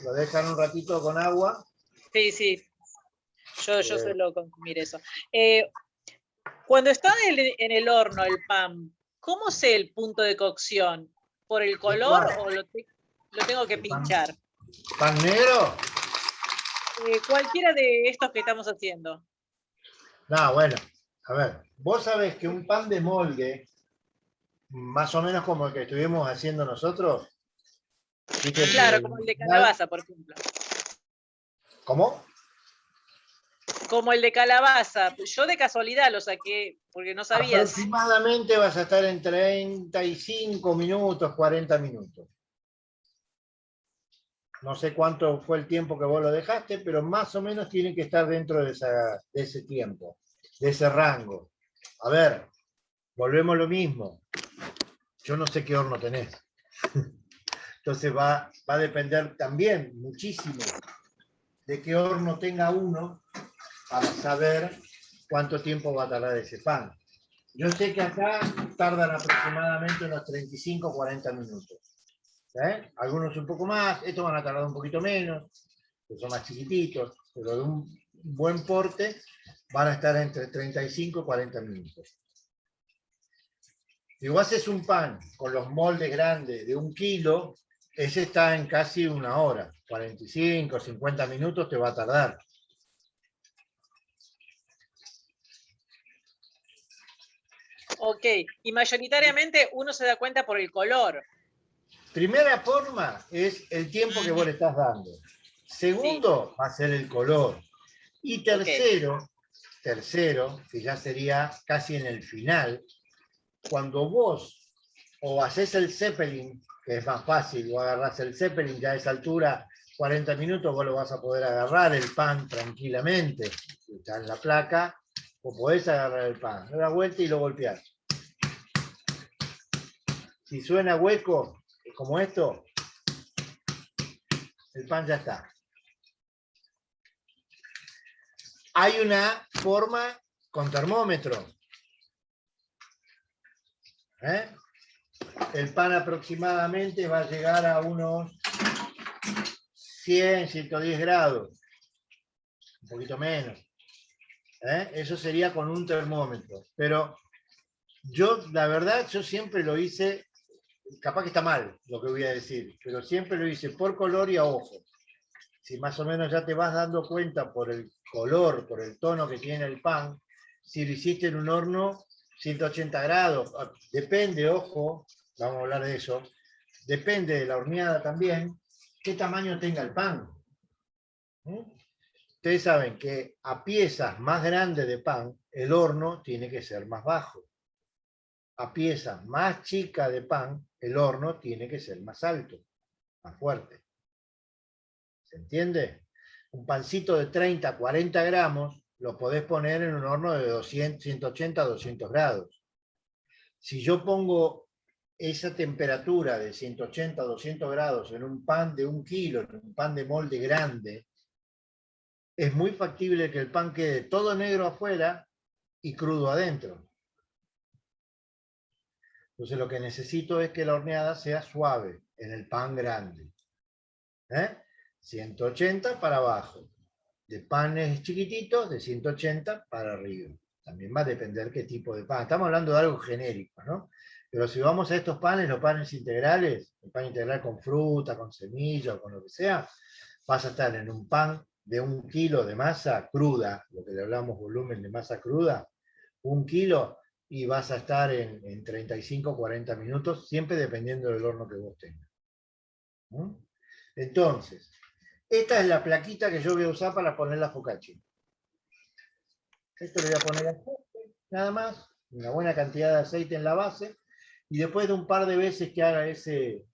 Lo dejan un ratito con agua.
Sí, sí. Yo suelo consumir eso. Cuando está en el horno el pan, ¿cómo sé el punto de cocción? ¿Por el color o lo tengo que pinchar?
¿Pan negro?
Cualquiera de estos que estamos haciendo.
No, bueno. A ver, vos sabés que un pan de molde, más o menos como el que estuvimos haciendo nosotros.
Claro, como el de calabaza, por ejemplo.
¿Cómo?
Como el de calabaza. Yo de casualidad lo saqué porque no sabía.
Aproximadamente vas a estar en 35 minutos, 40 minutos. No sé cuánto fue el tiempo que vos lo dejaste, pero más o menos tiene que estar dentro de ese tiempo, de ese rango. A ver, volvemos a lo mismo. Yo no sé qué horno tenés. Entonces va a depender también muchísimo de qué horno tenga uno para saber cuánto tiempo va a tardar ese pan. Yo sé que acá tardan aproximadamente unos 35-40 minutos. Algunos un poco más, estos van a tardar un poquito menos, que son más chiquititos, pero de un buen porte van a estar entre 35 y 40 minutos. Si vos haces un pan con los moldes grandes de 1 kilo, ese está en casi 1 hora, 45, 50 minutos te va a tardar.
Ok, y mayoritariamente uno se da cuenta por el color.
Primera forma es el tiempo que vos le estás dando. Segundo, va a ser el color. Y tercero, que ya sería casi en el final, cuando vos o haces el Zeppelin, que es más fácil, o agarrás el Zeppelin ya a esa altura, 40 minutos vos lo vas a poder agarrar el pan tranquilamente. Está en la placa, o podés agarrar el pan, da la vuelta y lo golpeás. Si suena hueco, como esto, el pan ya está. Hay una forma con termómetro. El pan aproximadamente va a llegar a unos 100, 110 grados, un poquito menos. Eso sería con un termómetro. Pero yo, la verdad, yo siempre lo hice, capaz que está mal lo que voy a decir, pero siempre lo hice por color y a ojo. Si más o menos ya te vas dando cuenta por el color, por el tono que tiene el pan, si lo hiciste en un horno 180 grados, depende, ojo, vamos a hablar de eso, depende de la horneada también, qué tamaño tenga el pan. Ustedes saben que a piezas más grandes de pan, el horno tiene que ser más bajo. A piezas más chicas de pan, el horno tiene que ser más alto, más fuerte. ¿Se entiende? Un pancito de 30, 40 gramos lo podés poner en un horno de 200, 180, 200 grados. Si yo pongo esa temperatura de 180, 200 grados en un pan de 1 kilo, en un pan de molde grande, es muy factible que el pan quede todo negro afuera y crudo adentro. Entonces lo que necesito es que la horneada sea suave en el pan grande. 180 para abajo. De panes chiquititos, de 180 para arriba. También va a depender qué tipo de pan. Estamos hablando de algo genérico, ¿no? Pero si vamos a estos panes, los panes integrales, el pan integral con fruta, con semilla o con lo que sea, vas a estar en un pan de 1 kilo de masa cruda, lo que le hablamos volumen de masa cruda, 1 kilo, y vas a estar en 35 o 40 minutos, siempre dependiendo del horno que vos tengas. ¿No? Entonces, esta es la plaquita que yo voy a usar para poner la focaccia. Esto le voy a poner aceite, nada más, una buena cantidad de aceite en la base, y después de un par de veces que haga ese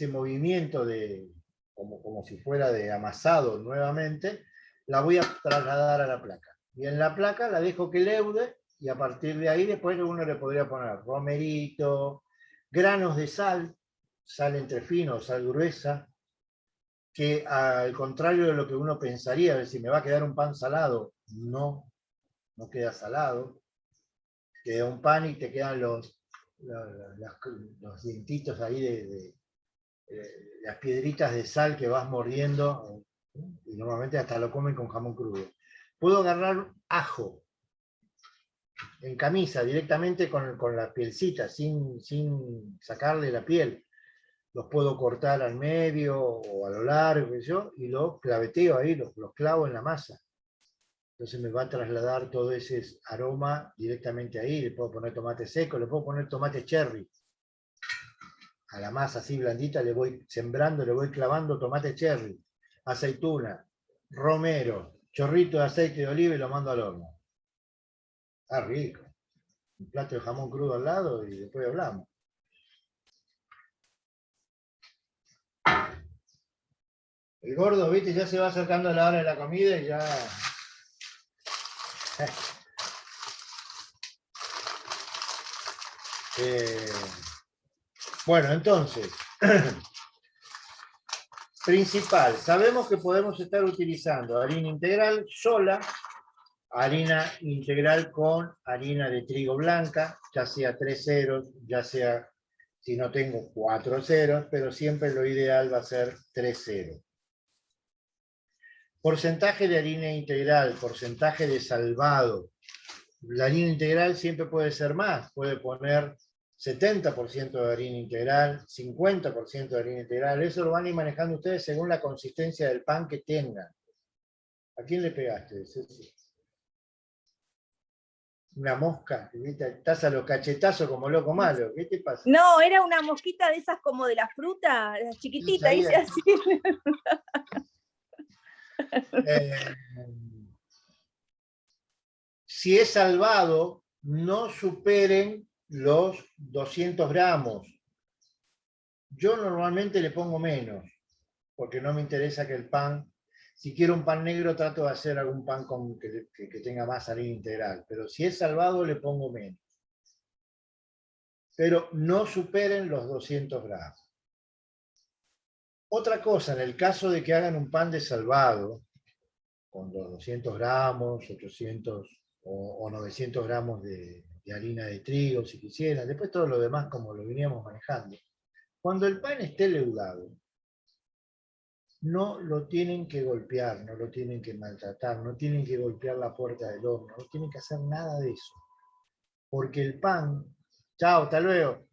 movimiento de, como si fuera de amasado nuevamente, la voy a trasladar a la placa. Y en la placa la dejo que leude, y a partir de ahí después uno le podría poner romerito, granos de sal, sal entre fino, sal gruesa, que al contrario de lo que uno pensaría, de si me va a quedar un pan salado, no queda salado, queda un pan y te quedan los dientitos ahí de las piedritas de sal que vas mordiendo, y normalmente hasta lo comen con jamón crudo. Puedo agarrar ajo en camisa directamente con la pielcita, sin sacarle la piel. Los puedo cortar al medio o a lo largo, y los claveteo ahí, los clavo en la masa. Entonces me va a trasladar todo ese aroma directamente ahí. Le puedo poner tomate seco, le puedo poner tomate cherry. A la masa así blandita le voy sembrando, le voy clavando tomate cherry, aceituna, romero, chorrito de aceite de oliva y lo mando al horno. Está rico. Un plato de jamón crudo al lado y después hablamos. El gordo, viste, ya se va acercando a la hora de la comida y ya... Bueno, entonces, principal, sabemos que podemos estar utilizando harina integral sola, harina integral con harina de trigo blanca, ya sea 3 ceros, ya sea, si no tengo 4 ceros, pero siempre lo ideal va a ser 3 ceros. Porcentaje de harina integral, porcentaje de salvado. La harina integral siempre puede ser más, puede poner 70% de harina integral, 50% de harina integral, eso lo van a ir manejando ustedes según la consistencia del pan que tengan. ¿A quién le pegaste? Una mosca, estás a los cachetazos como loco malo, ¿qué te pasa?
No, era una mosquita de esas como de la fruta, las chiquititas, hice así.
Si es salvado, no superen los 200 gramos. Yo normalmente le pongo menos, porque no me interesa que el pan, si quiero un pan negro trato de hacer algún pan que tenga más harina integral, pero si es salvado le pongo menos. Pero no superen los 200 gramos. Otra cosa, en el caso de que hagan un pan de salvado, con los 200 gramos, 800 o 900 gramos de harina de trigo, si quisieran, después todo lo demás como lo veníamos manejando. Cuando el pan esté leudado, no lo tienen que golpear, no lo tienen que maltratar, no tienen que golpear la puerta del horno, no tienen que hacer nada de eso. Porque el pan, chao, hasta luego.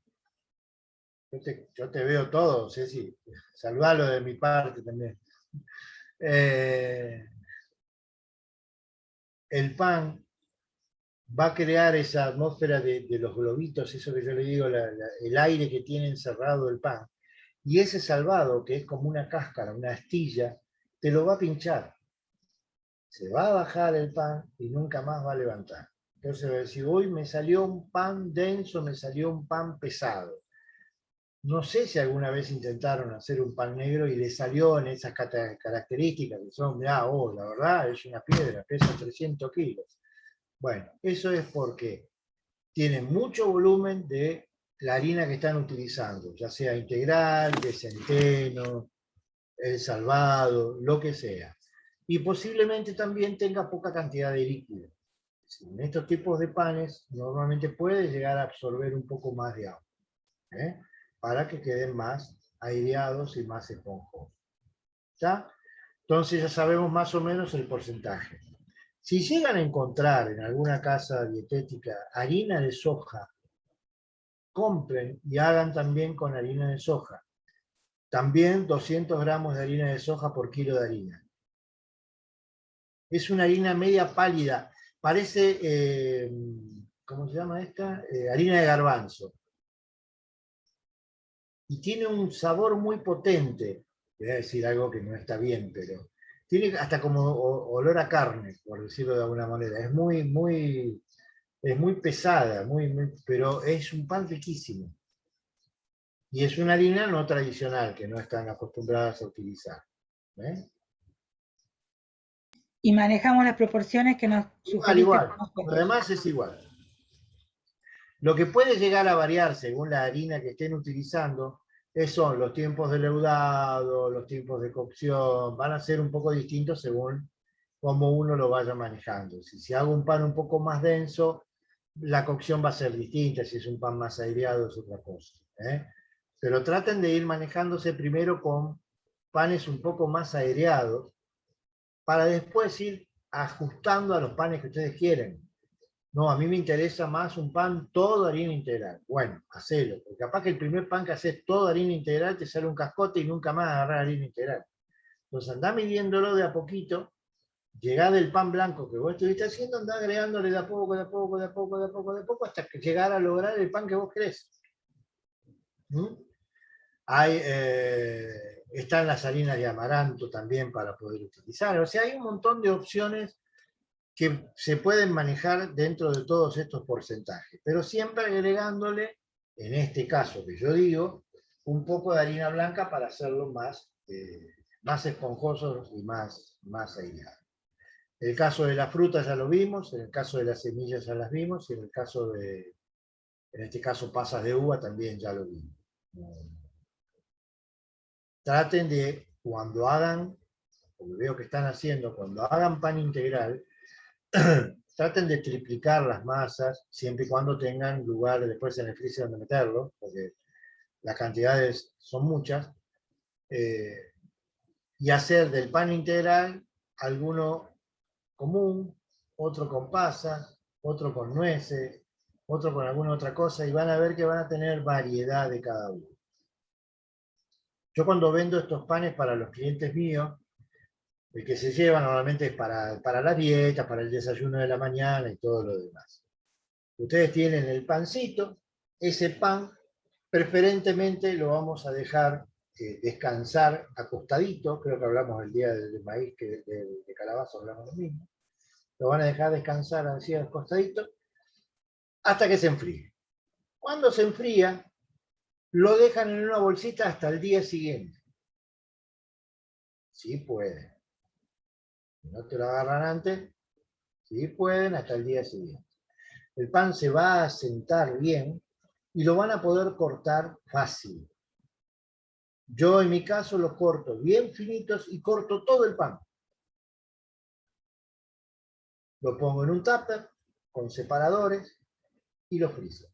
Yo te veo todo, Ceci, saludalo de mi parte también. El pan va a crear esa atmósfera de los globitos, eso que yo le digo, el aire que tiene encerrado el pan. Y ese salvado, que es como una cáscara, una astilla, te lo va a pinchar. Se va a bajar el pan y nunca más va a levantar. Entonces va a decir, hoy me salió un pan denso, me salió un pan pesado. No sé si alguna vez intentaron hacer un pan negro y le salió en esas características que son, mirá, la verdad es una piedra, pesa 300 kilos. Bueno, eso es porque tiene mucho volumen de la harina que están utilizando, ya sea integral, de centeno, el salvado, lo que sea. Y posiblemente también tenga poca cantidad de líquido. En estos tipos de panes normalmente puede llegar a absorber un poco más de agua, para que queden más aireados y más esponjosos. ¿Ya? Entonces ya sabemos más o menos el porcentaje. Si llegan a encontrar en alguna casa dietética harina de soja, compren y hagan también con harina de soja. También 200 gramos de harina de soja por kilo de harina. Es una harina media pálida, parece, ¿cómo se llama esta? Harina de garbanzo. Y tiene un sabor muy potente. Voy a decir algo que no está bien, pero tiene hasta como olor a carne, por decirlo de alguna manera. Es muy pesada, pero es un pan riquísimo. Y es una harina no tradicional, que no están acostumbradas a utilizar.
Y manejamos las proporciones que nos sugeriste.
Igual. Lo demás es igual. Lo que puede llegar a variar según la harina que estén utilizando son los tiempos de leudado, los tiempos de cocción, van a ser un poco distintos según cómo uno lo vaya manejando. Si hago un pan un poco más denso, la cocción va a ser distinta, si es un pan más aireado es otra cosa. Pero traten de ir manejándose primero con panes un poco más aireados, para después ir ajustando a los panes que ustedes quieren. No, a mí me interesa más un pan todo harina integral. Bueno, hacelo, porque capaz que el primer pan que haces todo harina integral te sale un cascote y nunca más agarrar harina integral. Entonces andá midiéndolo de a poquito, llegá del pan blanco que vos estuviste haciendo, andá agregándole de a poco, de a poco, de a poco, de a poco, de a poco, hasta que llegar a lograr el pan que vos querés. Están las harinas de amaranto también para poder utilizar. O sea, hay un montón de opciones que se pueden manejar dentro de todos estos porcentajes, pero siempre agregándole, en este caso que yo digo, un poco de harina blanca para hacerlo más esponjoso y más aireado. El caso de la fruta ya lo vimos, en el caso de las semillas ya las vimos, y en el caso de, en este caso, pasas de uva también ya lo vimos. Traten de, cuando hagan, como veo que están haciendo, cuando hagan pan integral, traten de triplicar las masas, siempre y cuando tengan lugar después en el freezer donde meterlo, porque las cantidades son muchas, y hacer del pan integral alguno común, otro con pasas, otro con nueces, otro con alguna otra cosa, y van a ver que van a tener variedad de cada uno. Yo cuando vendo estos panes para los clientes míos, el que se lleva normalmente es para la dieta, para el desayuno de la mañana y todo lo demás. Ustedes tienen el pancito, ese pan preferentemente lo vamos a dejar descansar acostadito, creo que hablamos el día del maíz, que de calabaza hablamos lo mismo, lo van a dejar descansar así acostadito hasta que se enfríe. Cuando se enfría, lo dejan en una bolsita hasta el día siguiente. Sí pueden. Si no te lo agarran antes, sí pueden hasta el día siguiente. El pan se va a sentar bien y lo van a poder cortar fácil. Yo en mi caso los corto bien finitos y corto todo el pan. Lo pongo en un tupper con separadores y lo friso.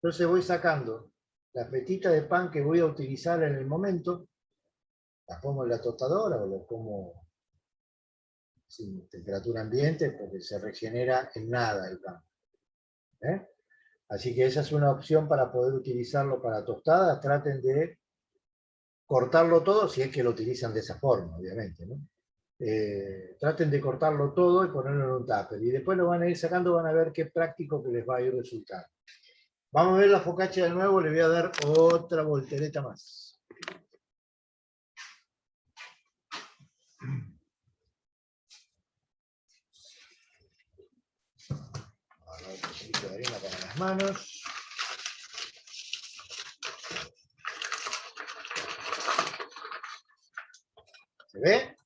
Entonces voy sacando la fetita de pan que voy a utilizar en el momento Las pongo en la tostadora o las como sin temperatura ambiente porque se regenera en nada el pan. ¿Eh? Así que esa es una opción para poder utilizarlo para tostadas. Traten de cortarlo todo, si es que lo utilizan de esa forma, obviamente, ¿no? Traten de cortarlo todo y ponerlo en un tupper. Y después lo van a ir sacando, van a ver qué práctico que les va a ir resultando. Vamos a ver la focaccia de nuevo, le voy a dar otra voltereta más. Ahora un poquito de harina para las manos. ¿Se ve?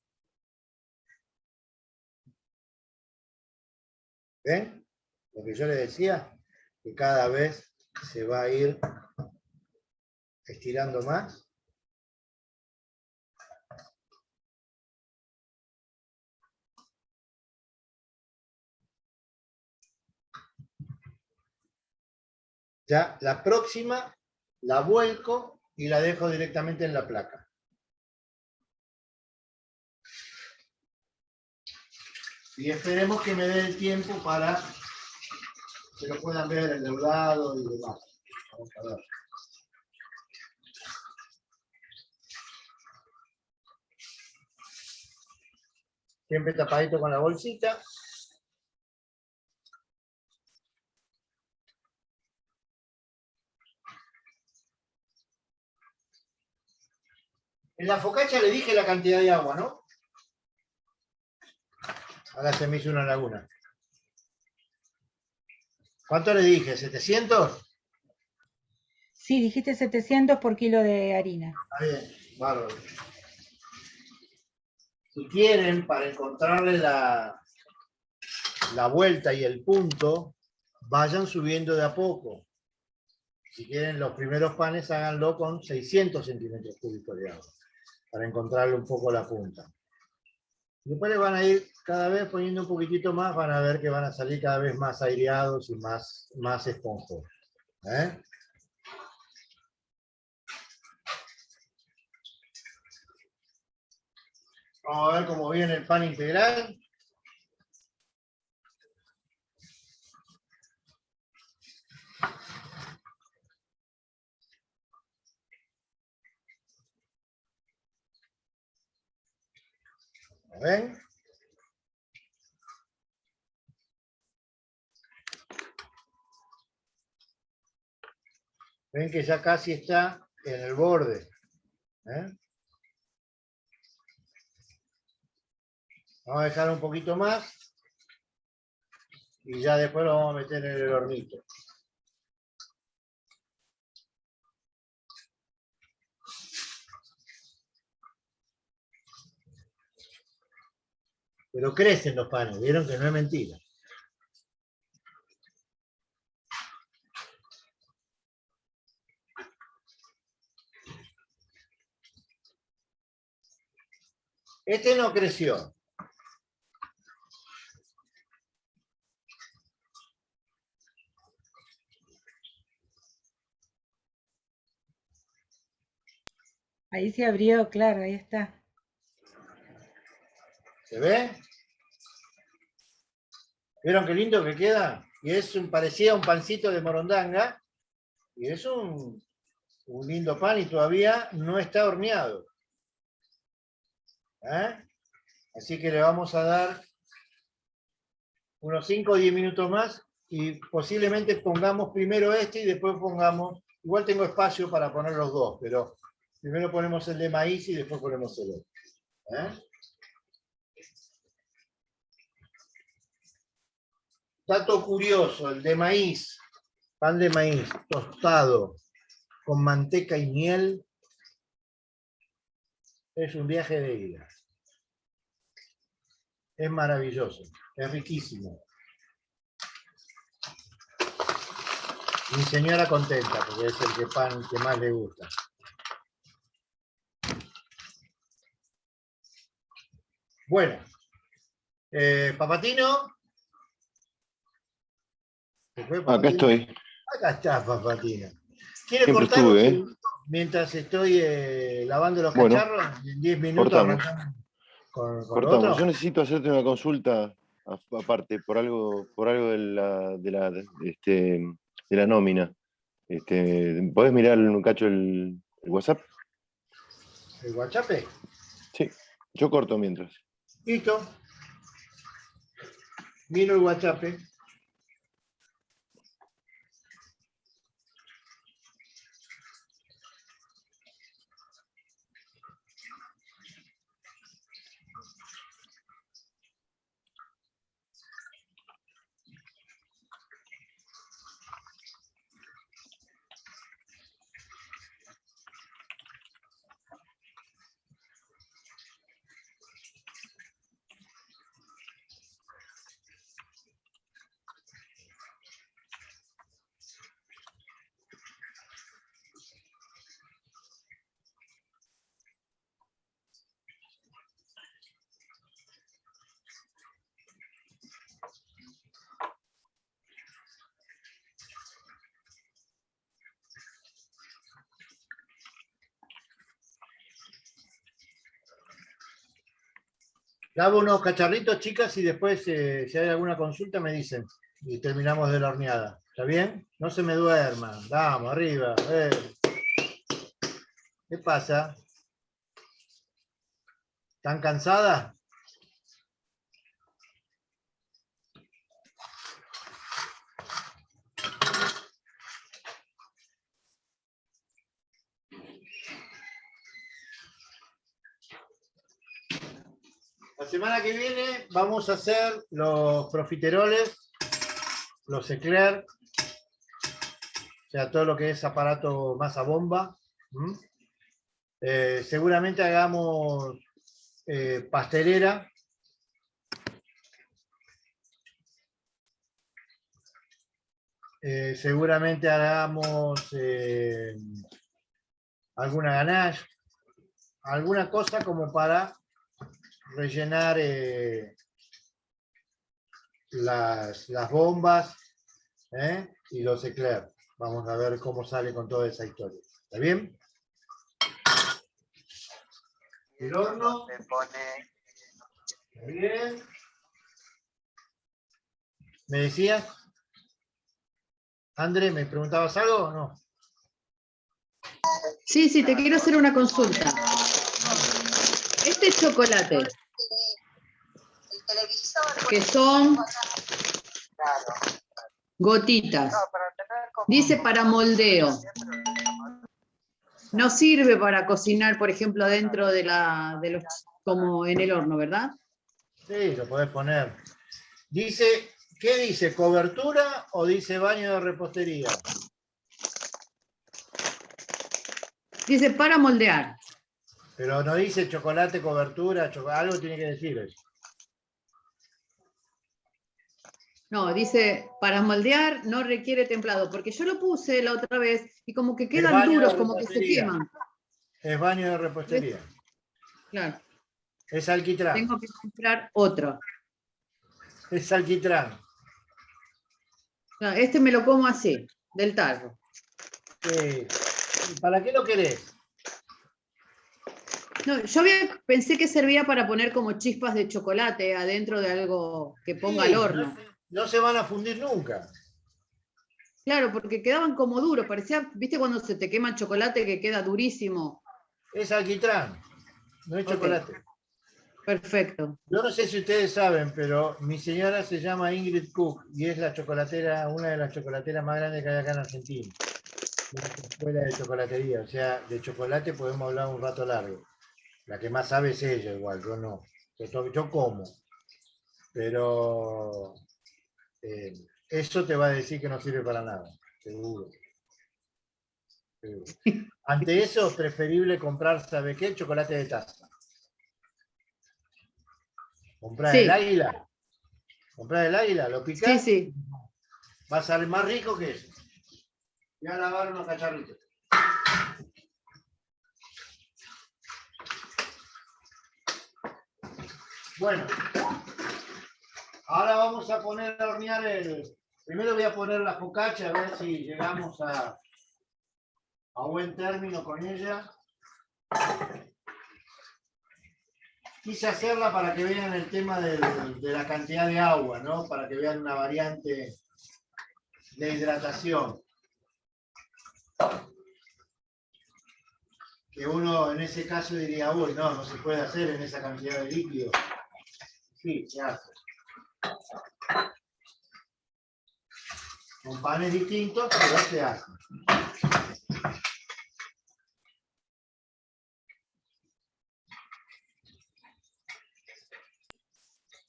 ¿Ven? Lo que yo les decía, que cada vez se va a ir estirando más. Ya la próxima la vuelco y la dejo directamente en la placa. Y esperemos que me dé el tiempo para que lo puedan ver el leudado y demás. Vamos a ver. Siempre tapadito con la bolsita. En la focaccia le dije la cantidad de agua, ¿no? Ahora se me hizo una laguna. ¿Cuánto le dije? ¿700?
Sí, dijiste 700 por kilo de harina.
Está bien, bárbaro. Si quieren, para encontrarle la vuelta y el punto, vayan subiendo de a poco. Si quieren los primeros panes, háganlo con 600 centímetros cúbicos de agua, para encontrarle un poco la punta. Después le van a ir cada vez poniendo un poquitito más, van a ver que van a salir cada vez más aireados y más esponjosos. ¿Eh? Vamos a ver cómo viene el pan integral. ¿Ven? Ven que ya casi está en el borde. ¿Eh? Vamos a dejar un poquito más y ya después lo vamos a meter en el hornito. Pero crecen los panes, vieron que no es mentira. Este no creció.
Ahí se abrió, claro, ahí está.
¿Se ve? ¿Vieron qué lindo que queda? Y parecía un pancito de morondanga. Y es un lindo pan y todavía no está horneado. ¿Eh? Así que le vamos a dar unos 5 o 10 minutos más y posiblemente pongamos primero este y después pongamos, igual tengo espacio para poner los dos, pero primero ponemos el de maíz y después ponemos el otro. ¿Eh? Dato curioso, el de maíz, pan de maíz tostado con manteca y miel, es un viaje de ida. Es maravilloso, es riquísimo. Mi señora contenta, porque es el pan que más le gusta. Bueno, Papatino.
Acá estoy.
Acá está, Papatino. ¿Quiere
Siempre
cortar un
estuve, ¿eh?
segundito? mientras estoy lavando los
Bueno,
cacharros, en 10 minutos
cortamos.
arrancamos con lo
Cortamos.
otro.
Yo necesito hacerte una consulta aparte, por algo de la nómina. ¿Podés mirar un cacho el WhatsApp?
¿El WhatsApp?
Sí, yo corto mientras.
Listo. Miro el WhatsApp. Lavo unos cacharritos, chicas, y después, si hay alguna consulta, me dicen. Y terminamos de la horneada. ¿Está bien? No se me duerman. Vamos, arriba. ¿Qué pasa? ¿Están cansadas? La semana que viene vamos a hacer los profiteroles, los eclair, o sea, todo lo que es aparato masa bomba. Seguramente hagamos pastelera. Seguramente hagamos alguna ganache, alguna cosa como para rellenar las bombas y los eclairs. Vamos a ver cómo sale con toda esa historia. ¿Está bien? El horno. Muy bien. ¿Me decías? André, ¿me preguntabas algo o no?
Sí, sí, te quiero hacer una consulta. Este chocolate, que son gotitas, dice para moldeo. No sirve para cocinar, por ejemplo, dentro de los, como en el horno, ¿verdad?
Sí, lo podés poner. Dice, ¿qué dice? ¿Cobertura o dice baño de repostería?
Dice para moldear.
Pero no dice chocolate, cobertura, algo tiene que decir eso.
No, dice para moldear no requiere templado, porque yo lo puse la otra vez y como que quedan
baño
duros,
de
como que se
repostería.
queman.
Es baño de repostería.
Claro,
Es alquitrán.
tengo que comprar otro.
Es alquitrán.
No, este me lo como así, del tarro.
¿Para qué lo querés?
No, yo pensé que servía para poner como chispas de chocolate adentro de algo que ponga al horno.
No se van a fundir nunca.
Claro, porque quedaban como duros, parecía, ¿viste cuando se te quema el chocolate que queda durísimo?
Es alquitrán, no es chocolate.
Perfecto.
Yo no sé si ustedes saben, pero mi señora se llama Ingrid Cook y es la chocolatera, una de las chocolateras más grandes que hay acá en Argentina. Una escuela de chocolatería, o sea, de chocolate podemos hablar un rato largo. La que más sabe es ella, igual, yo no. Yo como. Pero eso te va a decir que no sirve para nada, seguro. Ante eso, es preferible comprar, ¿sabe qué? Chocolate de taza. Comprar
Sí.
el águila. Comprar el águila, lo picás.
Sí, sí.
Va a salir más rico que eso. Voy a lavar unos cacharritos. Bueno, ahora vamos a poner a hornear primero voy a poner la focaccia a ver si llegamos a a buen término con ella. Quise hacerla para que vean el tema de la cantidad de agua, ¿no? Para que vean una variante de hidratación. Que uno en ese caso diría, uy, no se puede hacer en esa cantidad de líquido. Sí, se hace. Con panes distintos, pero se hace.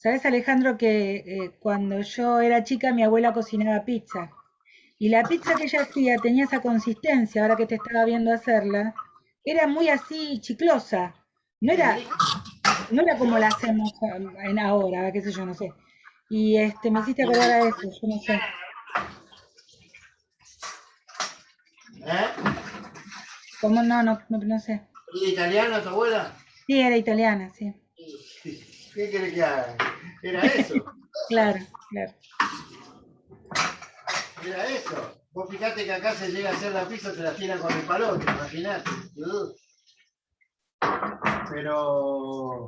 ¿Sabes, Alejandro, que cuando yo era chica mi abuela cocinaba pizza? Y la pizza que ella hacía tenía esa consistencia, ahora que te estaba viendo hacerla, era muy así chiclosa. No era, no era como la hacemos en ahora, qué sé yo, no sé. Y me hiciste acordar a eso, yo no sé.
¿Eh?
¿Cómo no sé?
¿Y italiana tu abuela?
Sí, era italiana, sí.
¿Qué querés que haga? Era eso.
Claro, claro.
Era eso. Vos fijate que acá se llega a hacer la pizza, se la tiran con el palote, imaginate. Pero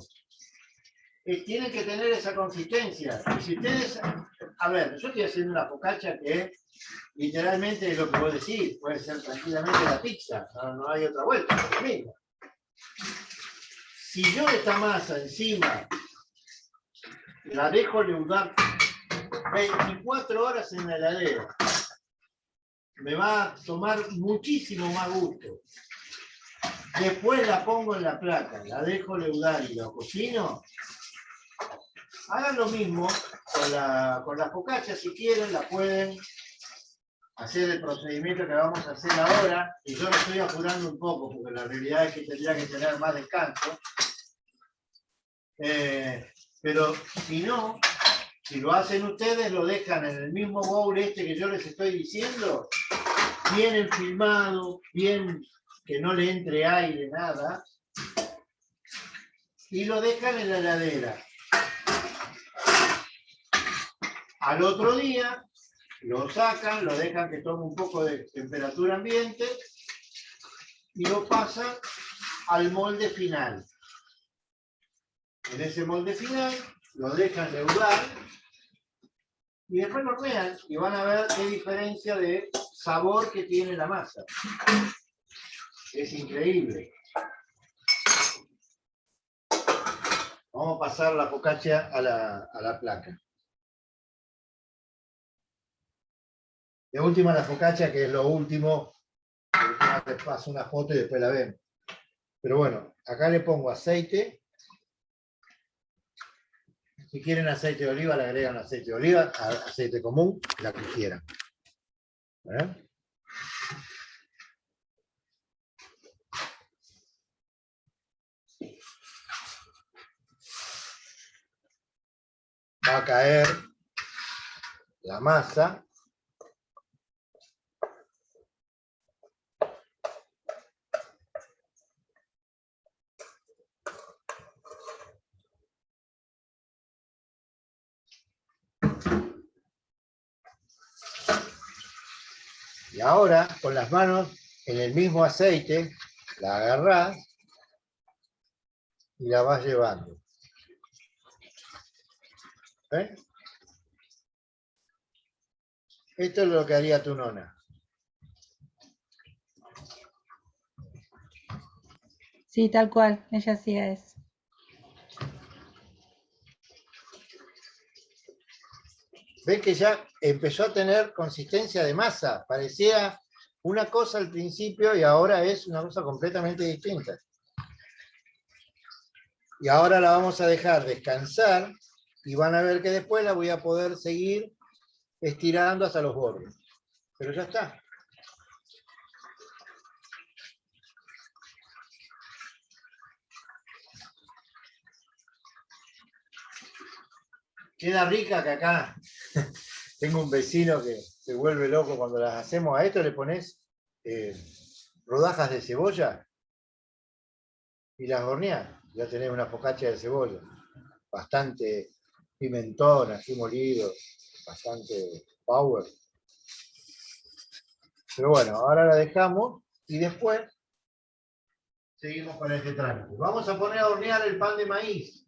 tienen que tener esa consistencia. Y si ustedes, a ver, yo estoy haciendo una focaccia que literalmente es lo que vos decís, puede ser tranquilamente la pizza, no hay otra vuelta, es lo mismo. Si yo esta masa encima la dejo leudar 24 horas en la heladera, me va a tomar muchísimo más gusto. Después la pongo en la placa, la dejo leudar y la cocino. Hagan lo mismo con la focaccia, si quieren, la pueden hacer el procedimiento que vamos a hacer ahora, y yo lo estoy apurando un poco, porque la realidad es que tendría que tener más descanso. Pero si no, si lo hacen ustedes, lo dejan en el mismo bowl que yo les estoy diciendo, bien enfilmado, bien que no le entre aire, nada, y lo dejan en la heladera. Al otro día, lo sacan, lo dejan que tome un poco de temperatura ambiente y lo pasan al molde final. En ese molde final lo dejan leudar y después lo hornean y van a ver qué diferencia de sabor que tiene la masa. Es increíble. Vamos a pasar la focaccia a la placa. De última la focaccia, que es lo último. Te paso una foto y después la ven. Pero bueno, acá le pongo aceite. Si quieren aceite de oliva, le agregan aceite de oliva, aceite común, la que quieran. ¿Eh? Va a caer la masa. Y ahora, con las manos en el mismo aceite, la agarrás y la vas llevando. ¿Eh? Esto es lo que haría tu nona.
Sí, tal cual, ella hacía eso.
¿Ves que ya empezó a tener consistencia de masa? Parecía una cosa al principio y ahora es una cosa completamente distinta. Y ahora la vamos a dejar descansar y van a ver que después la voy a poder seguir estirando hasta los bordes. Pero ya está. Queda rica que acá tengo un vecino que se vuelve loco cuando las hacemos. A esto le pones rodajas de cebolla y las horneás. Ya tenés una focaccia de cebolla. Bastante pimentón, así molido, bastante power. Pero bueno, ahora la dejamos y después seguimos con este trámite. Vamos a poner a hornear el pan de maíz.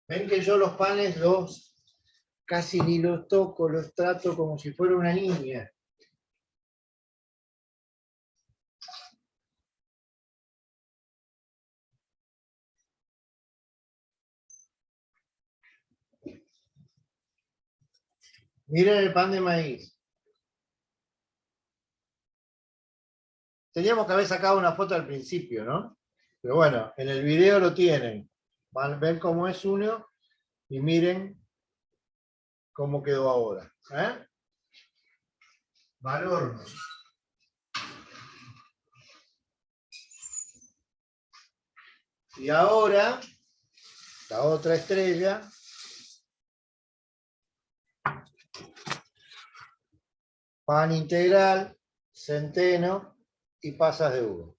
Ven que yo los panes casi ni los toco, los trato como si fuera una niña. Miren el pan de maíz. Teníamos que haber sacado una foto al principio, ¿no? Pero bueno, en el video lo tienen. Van a ver cómo es uno y miren cómo quedó ahora. Va al horno. Y ahora, la otra estrella. Pan integral, centeno y pasas de uva.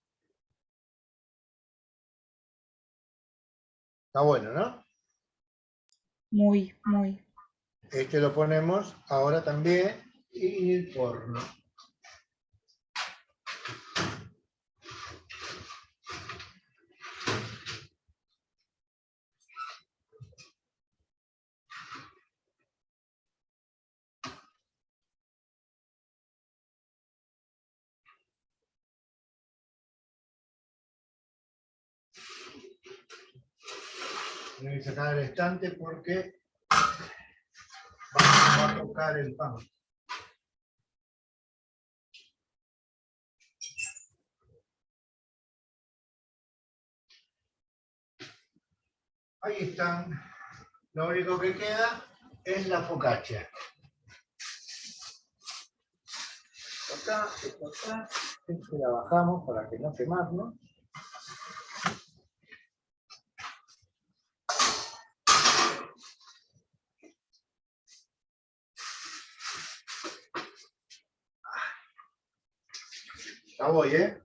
Está bueno, ¿no?
Muy, muy.
Este lo ponemos ahora también en el horno. Voy a sacar el estante porque va a tocar el pan. Ahí están. Lo único que queda es la focaccia. Acá, esto acá. Esto la bajamos para que no quemarnos. Ya voy, ¿eh?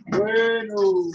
Bueno.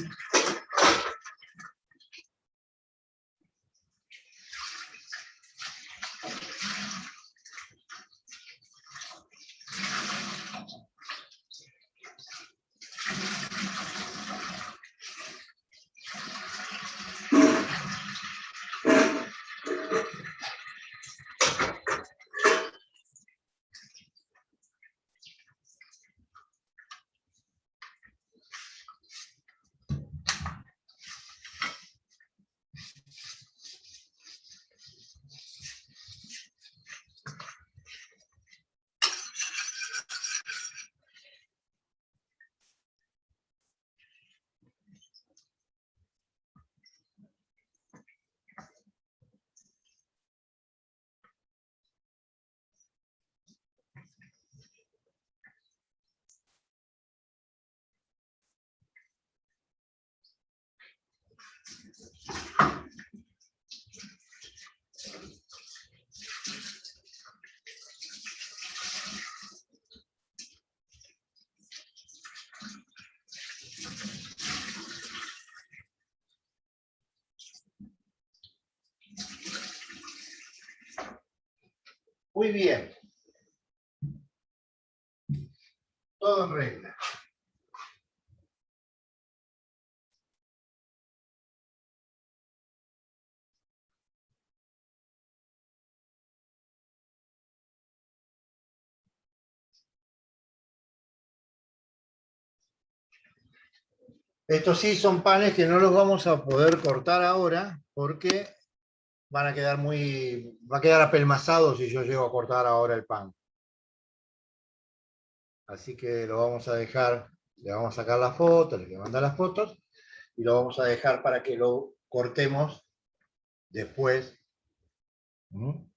Muy bien. Todo en regla. Estos sí son panes que no los vamos a poder cortar ahora porque van a quedar va a quedar apelmazado si yo llego a cortar ahora el pan. Así que lo vamos a dejar, le vamos a sacar las fotos, le voy a mandar las fotos y lo vamos a dejar para que lo cortemos después. Voy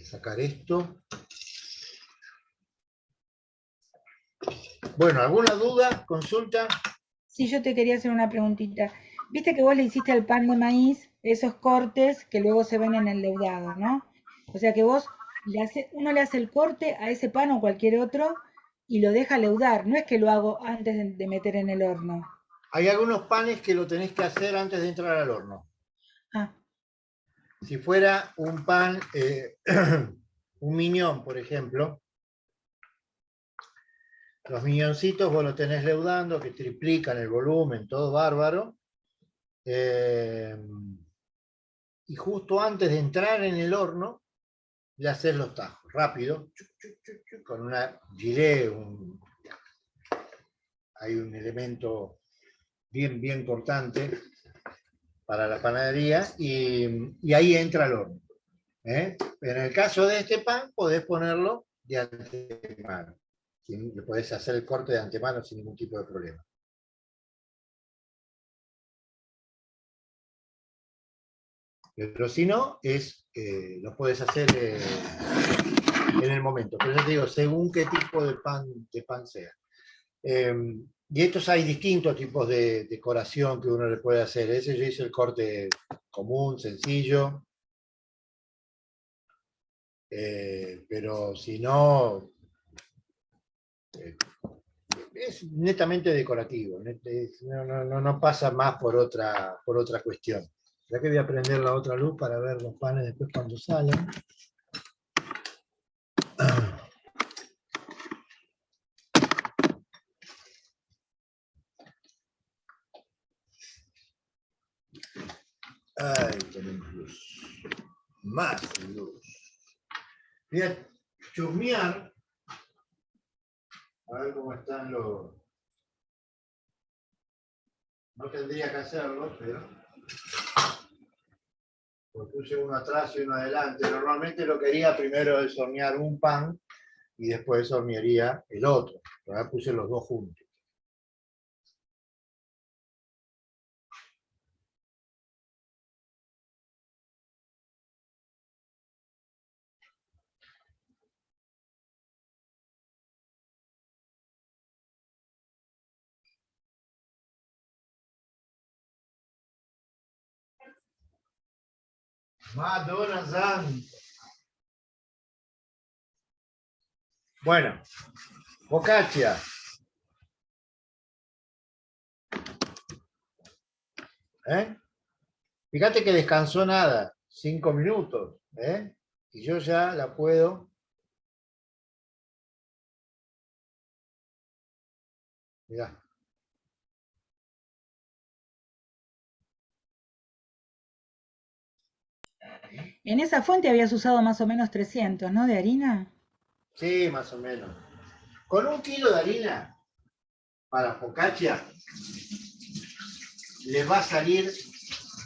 a sacar esto. Bueno, ¿alguna duda? ¿Consulta?
Sí, yo te quería hacer una preguntita. Viste que vos le hiciste al pan de maíz esos cortes que luego se ven en el leudado, ¿no? O sea que uno le hace el corte a ese pan o cualquier otro y lo deja leudar. No es que lo hago antes de meter en el horno.
Hay algunos panes que lo tenés que hacer antes de entrar al horno.
Ah,
Si fuera un pan, un miñón, por ejemplo, los miñoncitos vos los tenés leudando, que triplican el volumen, todo bárbaro. Y justo antes de entrar en el horno, le haces los tajos, rápido, con una gilet, hay un elemento bien cortante para la panadería, y ahí entra el horno. En el caso de este pan, podés ponerlo de antemano. Le podés hacer el corte de antemano sin ningún tipo de problema. Pero si no, lo puedes hacer en el momento. Pero yo te digo, según qué tipo de pan sea. Y estos hay distintos tipos de decoración que uno le puede hacer. Ese yo hice el corte común, sencillo. Pero si no, es netamente decorativo. No pasa más por otra cuestión. Ya que voy a prender la otra luz para ver los panes después cuando salen. Ay, tenemos luz. Más luz. Voy a chusmear. A ver cómo están los... No tendría que hacerlo, pero... Porque puse uno atrás y uno adelante. Normalmente lo que haría primero es hornear un pan y después hornearía el otro. Ahora puse los dos juntos. Madonna Santa. Bueno, focaccia. Fíjate que descansó nada, 5 minutos, y yo ya la puedo. Mirá.
en esa fuente habías usado más o menos 300, ¿no? De harina.
Sí, más o menos. Con 1 kilo de harina para focaccia, le va a salir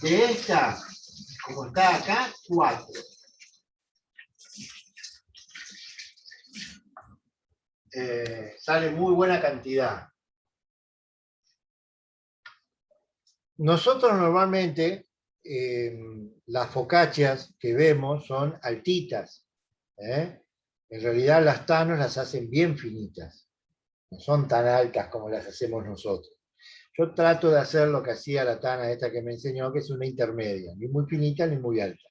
de esta, como está acá, 4. Sale muy buena cantidad. Nosotros normalmente las focaccias que vemos son altitas. En realidad las tanos las hacen bien finitas. No son tan altas como las hacemos nosotros. Yo trato de hacer lo que hacía la tana esta que me enseñó, que es una intermedia, ni muy finita ni muy alta.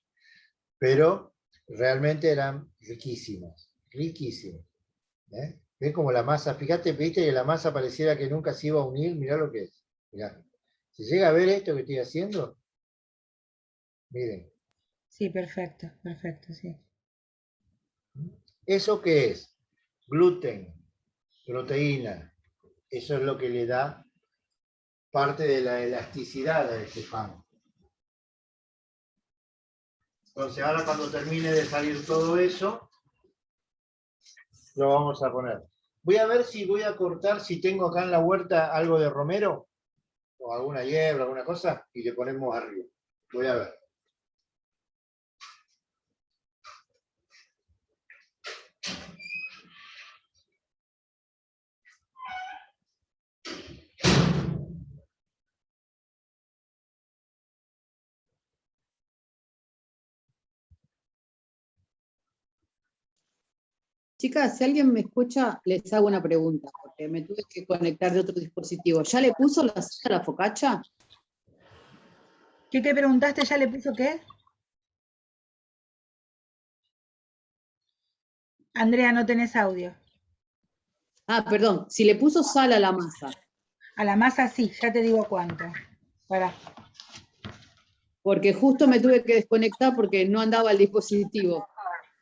Pero realmente eran riquísimas, riquísimas. ¿Ves como la masa? Fíjate, viste que la masa pareciera que nunca se iba a unir. Mirá lo que es. Mirá. ¿Se llega a ver esto que estoy haciendo? Miren.
Sí, perfecto, perfecto, sí.
¿Eso qué es? Gluten, proteína. Eso es lo que le da parte de la elasticidad a este pan. Entonces ahora cuando termine de salir todo eso, lo vamos a poner. Voy a ver si voy a cortar, si tengo acá en la huerta algo de romero. o alguna hierba, alguna cosa, y le ponemos arriba. Voy a ver.
Chicas, si alguien me escucha, les hago una pregunta, porque me tuve que conectar de otro dispositivo. ¿Ya le puso la sal a la focaccia?
¿Qué te preguntaste? ¿Ya le puso qué? Andrea, no tenés audio.
Ah, perdón, si le puso sal a la masa,
A la masa sí, ya te digo cuánto. Pará.
porque justo me tuve que desconectar porque no andaba el dispositivo.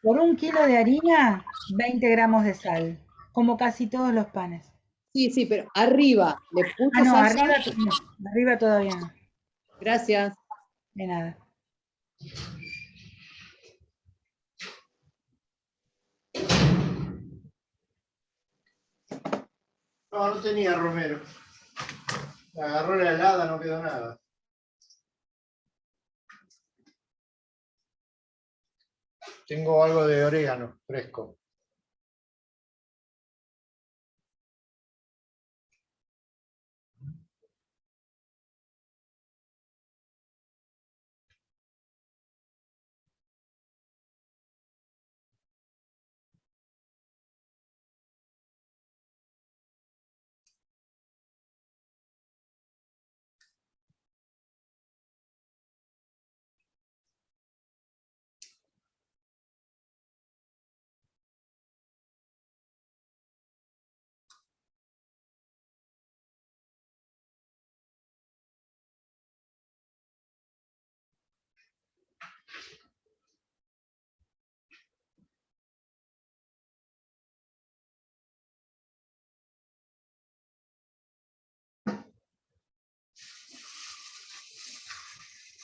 Por 1 kilo de harina, 20 gramos de sal, como casi todos los panes.
Sí, sí, pero arriba, ¿le
Ah,
puso
no,
salsa?
arriba todavía no.
Gracias.
De nada.
No, no tenía romero. Agarró la helada, no quedó nada. Tengo algo de orégano fresco.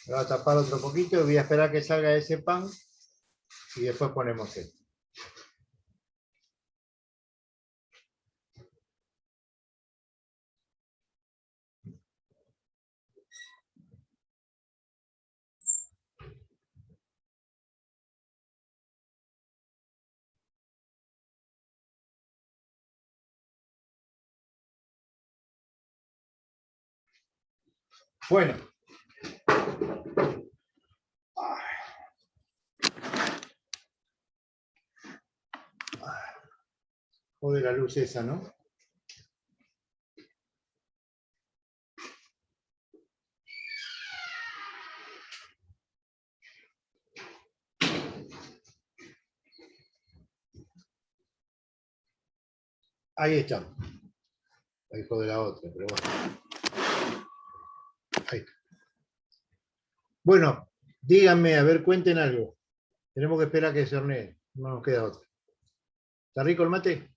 Voy a tapar otro poquito y voy a esperar que salga ese pan y después ponemos esto. Bueno. Jode la luz esa, ¿no? Ahí está. Hijo de la otra, pero bueno. Ahí está. Bueno, díganme, a ver, cuenten algo. Tenemos que esperar a que se hornee. No nos queda otra. ¿Está rico el mate?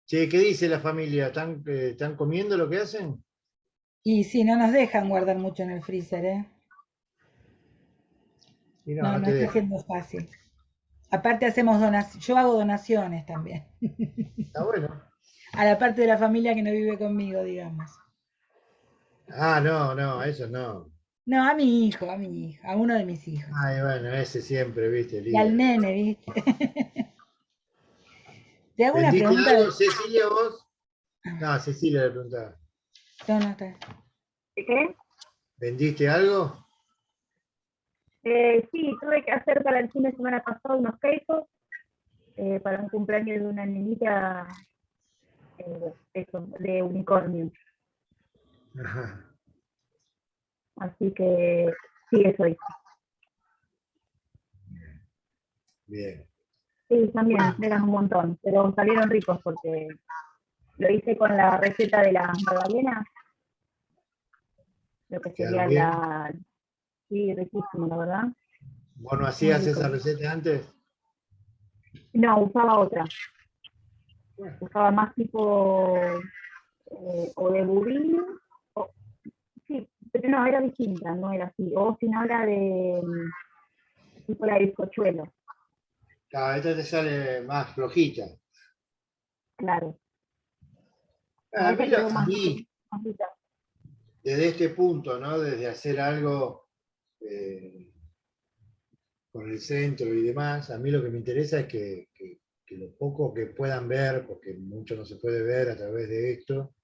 Che, ¿qué dice la familia? ¿Están comiendo lo que hacen?
Y sí, no nos dejan guardar mucho en el freezer, ¿eh?
Y no,
No,
no
no
te
está
dejan.
siendo fácil. Aparte hacemos donaciones, yo hago donaciones también.
Está bueno.
A la parte de la familia que no vive conmigo, digamos.
Ah, no, no, eso no.
No, a mi hijo, a uno de mis hijos.
Ay, bueno, ese siempre, viste,
Y al
líder.
nene, ¿viste? Te hago una
¿Vendiste
pregunta.
algo, Cecilia, vos? No, Cecilia le preguntaba.
No, no, está.
¿Qué?
¿Vendiste algo?
Sí, tuve que hacer para el fin de semana pasado unos quesos para un cumpleaños de una niñita de unicornio.
Ajá.
Así que sí, eso hice.
Bien.
Sí, también, eran un montón, pero salieron ricos porque lo hice con la receta de las magdalenas, lo que
¿Quedaron
sería
bien?
la... Sí, riquísimo, la verdad.
¿Vos no
Muy
hacías
rico.
esa receta antes?
No, usaba otra.
Bueno,
Usaba más tipo o de budín, o, sí, pero no, era distinta, no era así. O si no, era de tipo la de bizcochuelo.
Cada vez te sale más flojita.
Claro.
A mí,
Quedó
a
más
mí,
flojita.
desde este punto, ¿no? Desde hacer algo con el centro y demás, a mí lo que me interesa es que lo poco que puedan ver, porque mucho no se puede ver a través de esto,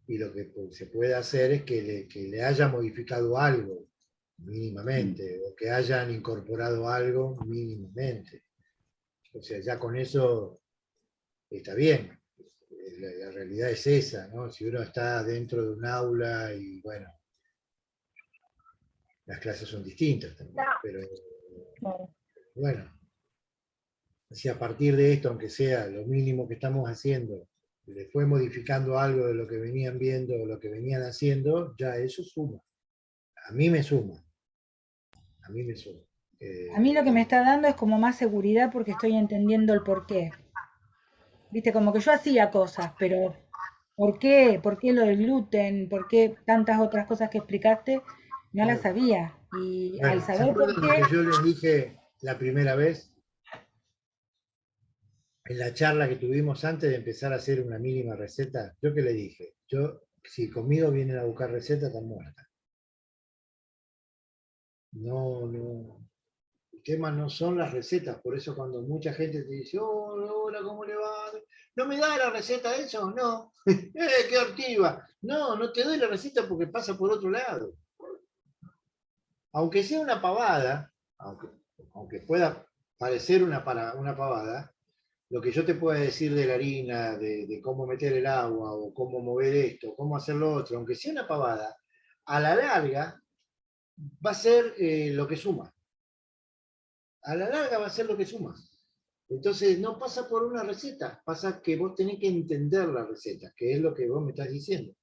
y lo que se puede hacer es que le haya modificado algo mínimamente, o que hayan incorporado algo mínimamente. O sea, ya con eso está bien. La realidad es esa, ¿no? Si uno está dentro de un aula y bueno, las clases son distintas también, pero
Claro.
bueno, si a partir de esto, aunque sea lo mínimo que estamos haciendo, le fue modificando algo de lo que venían viendo o lo que venían haciendo, ya eso suma. A mí me suma. A mí me suma.
A mí lo que me está dando es como más seguridad porque estoy entendiendo el porqué. Viste, como que yo hacía cosas, pero ¿por qué? ¿Por qué lo del gluten? ¿Por qué tantas otras cosas que explicaste? No las
Claro.
sabía. Y al
Bueno, ¿se
saber por
acuerdan lo
qué,
que yo les dije la primera vez? En la charla que tuvimos antes de empezar a hacer una mínima receta, yo que le dije, si conmigo vienen a buscar recetas, están muertas. No, el tema no son las recetas, por eso cuando mucha gente te dice, hola, ¿cómo le va? ¿No me da la receta de eso? No. ¡Qué hortiva! No te doy la receta porque pasa por otro lado. Aunque sea una pavada, aunque pueda parecer una pavada, lo que yo te pueda decir de la harina, de cómo meter el agua, o cómo mover esto, cómo hacer lo otro, aunque sea una pavada, a la larga va a ser lo que suma. A la larga va a ser lo que suma. Entonces no pasa por una receta, pasa que vos tenés que entender la receta, que es lo que vos me estás diciendo.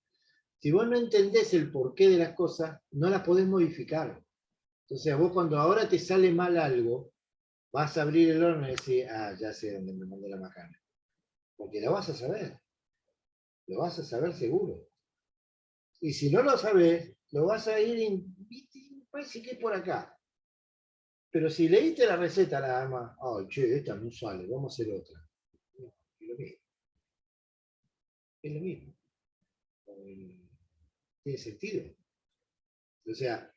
Si vos no entendés el porqué de las cosas, no las podés modificar. Entonces vos cuando ahora te sale mal algo, vas a abrir el horno y decir, ya sé dónde me mandé la macana. Porque lo vas a saber seguro. Y si no lo sabés, lo vas a ir, parece que es por acá. Pero si leíste la receta nada más, che, esta no sale, vamos a hacer otra. Es lo mismo. Es lo mismo. Tiene sentido. O sea,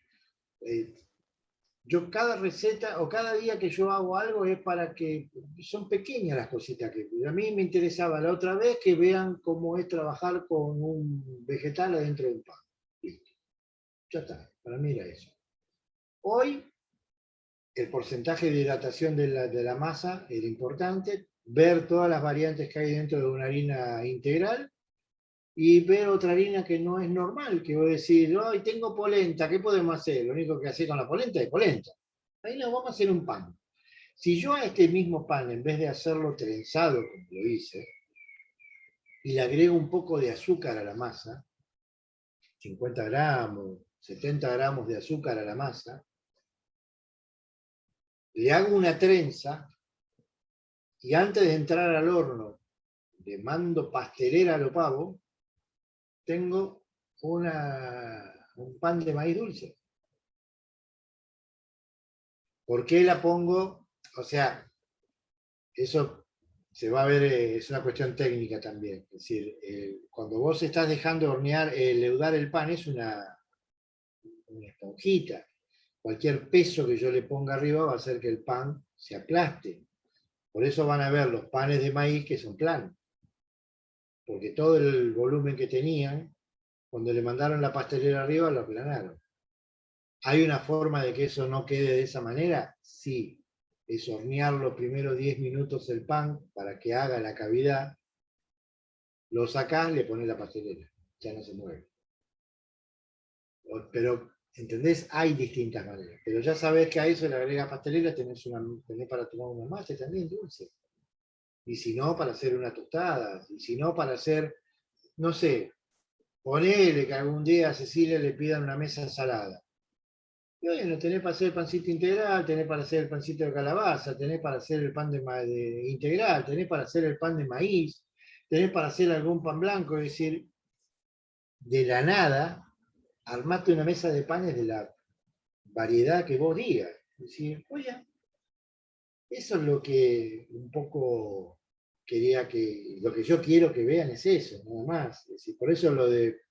yo cada receta o cada día que yo hago algo es para que, son pequeñas las cositas que a mí me interesaba la otra vez que vean cómo es trabajar con un vegetal adentro de un pan. Listo. Ya está, para mí era eso. Hoy el porcentaje de hidratación de la masa era importante, ver todas las variantes que hay dentro de una harina integral y ver otra harina que no es normal, que voy a decir, hoy tengo polenta, ¿qué podemos hacer? Lo único que hacer con la polenta es polenta. Ahí no, vamos a hacer un pan. Si yo a este mismo pan, en vez de hacerlo trenzado como lo hice, y le agrego un poco de azúcar a la masa, 50 gramos, 70 gramos de azúcar a la masa, le hago una trenza y antes de entrar al horno le mando pastelera a lo pavo, tengo un pan de maíz dulce. ¿Por qué la pongo? O sea, eso se va a ver, es una cuestión técnica también. Es decir, cuando vos estás dejando hornear, leudar el pan, es una esponjita. Cualquier peso que yo le ponga arriba va a hacer que el pan se aplaste. Por eso van a ver los panes de maíz que son planos. Porque todo el volumen que tenían, cuando le mandaron la pastelera arriba, lo aplanaron. ¿Hay una forma de que eso no quede de esa manera? Sí. Es hornear los primeros 10 minutos el pan para que haga la cavidad. Lo sacás, le pones la pastelera. Ya no se mueve. Pero, ¿entendés? Hay distintas maneras. Pero ya sabés que a eso le agregas pastelera, tenés para tomar una mate también dulce. Y si no, para hacer una tostada. Y si no, para hacer, no sé, ponele que algún día a Cecilia le pidan una mesa ensalada. Y bueno, tenés para hacer el pancito integral, tenés para hacer el pancito de calabaza, tenés para hacer el pan de integral, tenés para hacer el pan de maíz, tenés para hacer algún pan blanco, es decir, de la nada, armate una mesa de panes de la variedad que vos digas. Es decir, oye, Eso es lo que un poco quería lo que yo quiero que vean es eso, nada más. Es decir, por eso lo de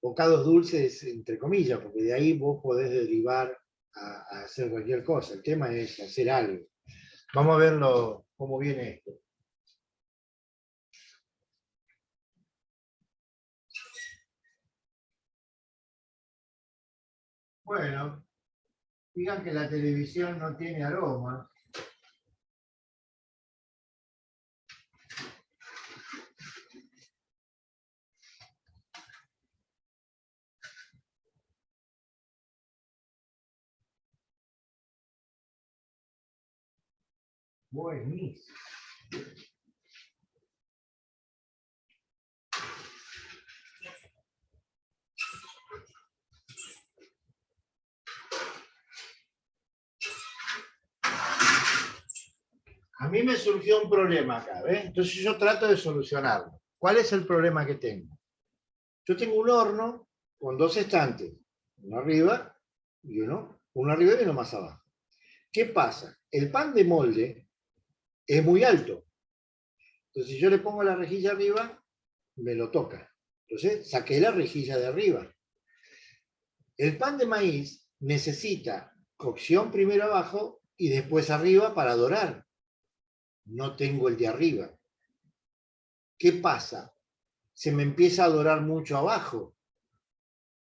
bocados dulces, entre comillas, porque de ahí vos podés derivar a hacer cualquier cosa. El tema es hacer algo. Vamos a verlo cómo viene esto. Bueno, digan que la televisión no tiene aroma. Buenísimo. A mí me surgió un problema acá, ¿ves? Entonces yo trato de solucionarlo. ¿Cuál es el problema que tengo? Yo tengo un horno con dos estantes, uno arriba y uno arriba y uno más abajo. ¿Qué pasa? El pan de molde es muy alto. Entonces si yo le pongo la rejilla arriba, me lo toca. Entonces saqué la rejilla de arriba. El pan de maíz necesita cocción primero abajo y después arriba para dorar. No tengo el de arriba. ¿Qué pasa? Se me empieza a dorar mucho abajo.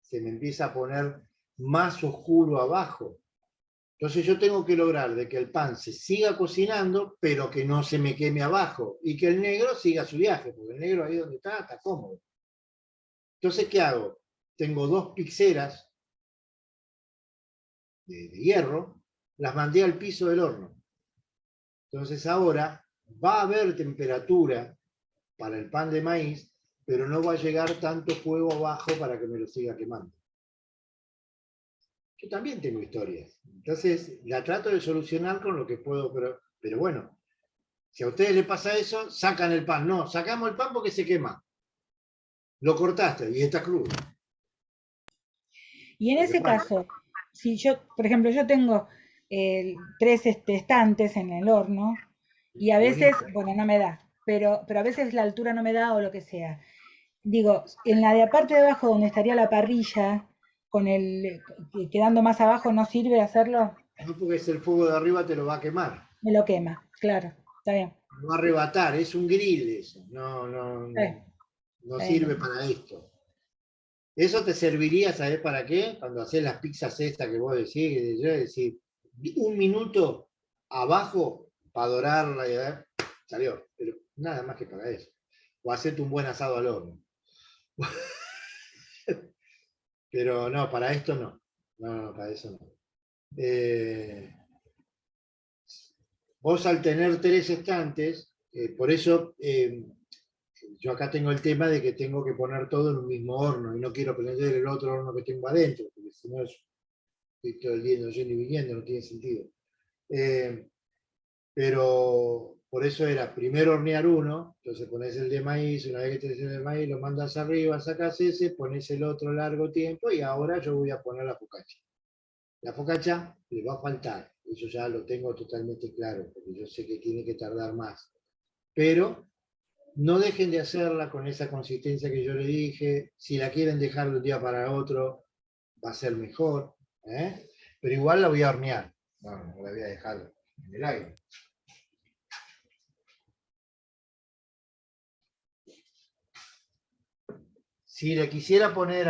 Se me empieza a poner más oscuro abajo. Entonces yo tengo que lograr de que el pan se siga cocinando, pero que no se me queme abajo y que el negro siga su viaje, porque el negro ahí donde está cómodo. Entonces, ¿qué hago? Tengo dos pixeras de hierro, las mandé al piso del horno. Entonces ahora va a haber temperatura para el pan de maíz, pero no va a llegar tanto fuego abajo para que me lo siga quemando. Yo también tengo historias. Entonces la trato de solucionar con lo que puedo, pero bueno, si a ustedes les pasa eso, sacan el pan. No, sacamos el pan porque se quema. Lo cortaste y está crudo.
Y en ese caso, si yo, por ejemplo, yo tengo 3 estantes en el horno y a veces, bueno, no me da, pero a veces la altura no me da o lo que sea. Digo, en la de aparte de abajo donde estaría la parrilla, con quedando más abajo, ¿no sirve hacerlo?
No, porque es el fuego de arriba te lo va a quemar.
Me lo quema, claro, está bien.
Lo va a arrebatar, es un grill eso. No sirve para esto. Eso te serviría, ¿sabes para qué? Cuando haces las pizzas estas que vos decís, decir, un minuto abajo para dorarla y salió. Pero nada más que para eso. O hacerte un buen asado al horno. Pero no, para esto no. No, para eso no. Vos al tener 3 estantes, por eso yo acá tengo el tema de que tengo que poner todo en un mismo horno y no quiero prender el otro horno que tengo adentro, porque si no estoy todo el día yendo y viniendo, no tiene sentido. Pero por eso era primero hornear uno, entonces pones el de maíz, una vez que tenés el de maíz lo mandas arriba, sacas ese, pones el otro largo tiempo y ahora yo voy a poner la focaccia. La focaccia le va a faltar, eso ya lo tengo totalmente claro, porque yo sé que tiene que tardar más. Pero no dejen de hacerla con esa consistencia que yo le dije. Si la quieren dejar de un día para otro, va a ser mejor. Pero igual la voy a hornear. No la voy a dejar en el aire. Si le quisiera poner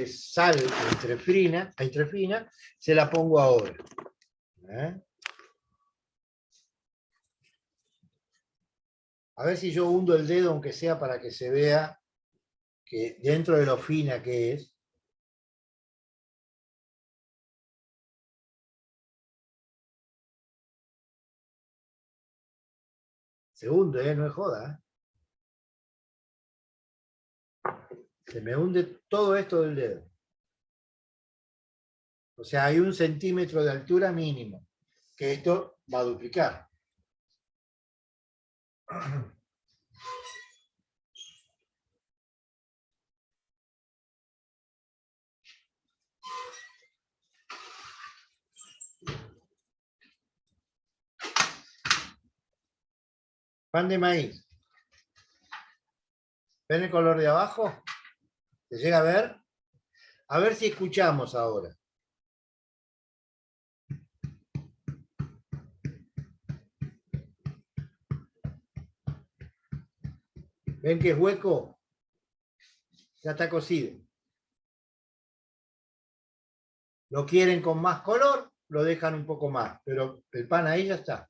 sal entrefina, se la pongo ahora. A ver si yo hundo el dedo, aunque sea para que se vea que dentro de lo fina que es. Se hunde, no es joda. Se me hunde todo esto del dedo. O sea, hay 1 centímetro de altura mínimo, que esto va a duplicar. Pan de maíz. ¿Ven el color de abajo? ¿Se llega a ver? A ver si escuchamos ahora. ¿Ven que es hueco? Ya está cocido. Lo quieren con más color, lo dejan un poco más, pero el pan ahí ya está.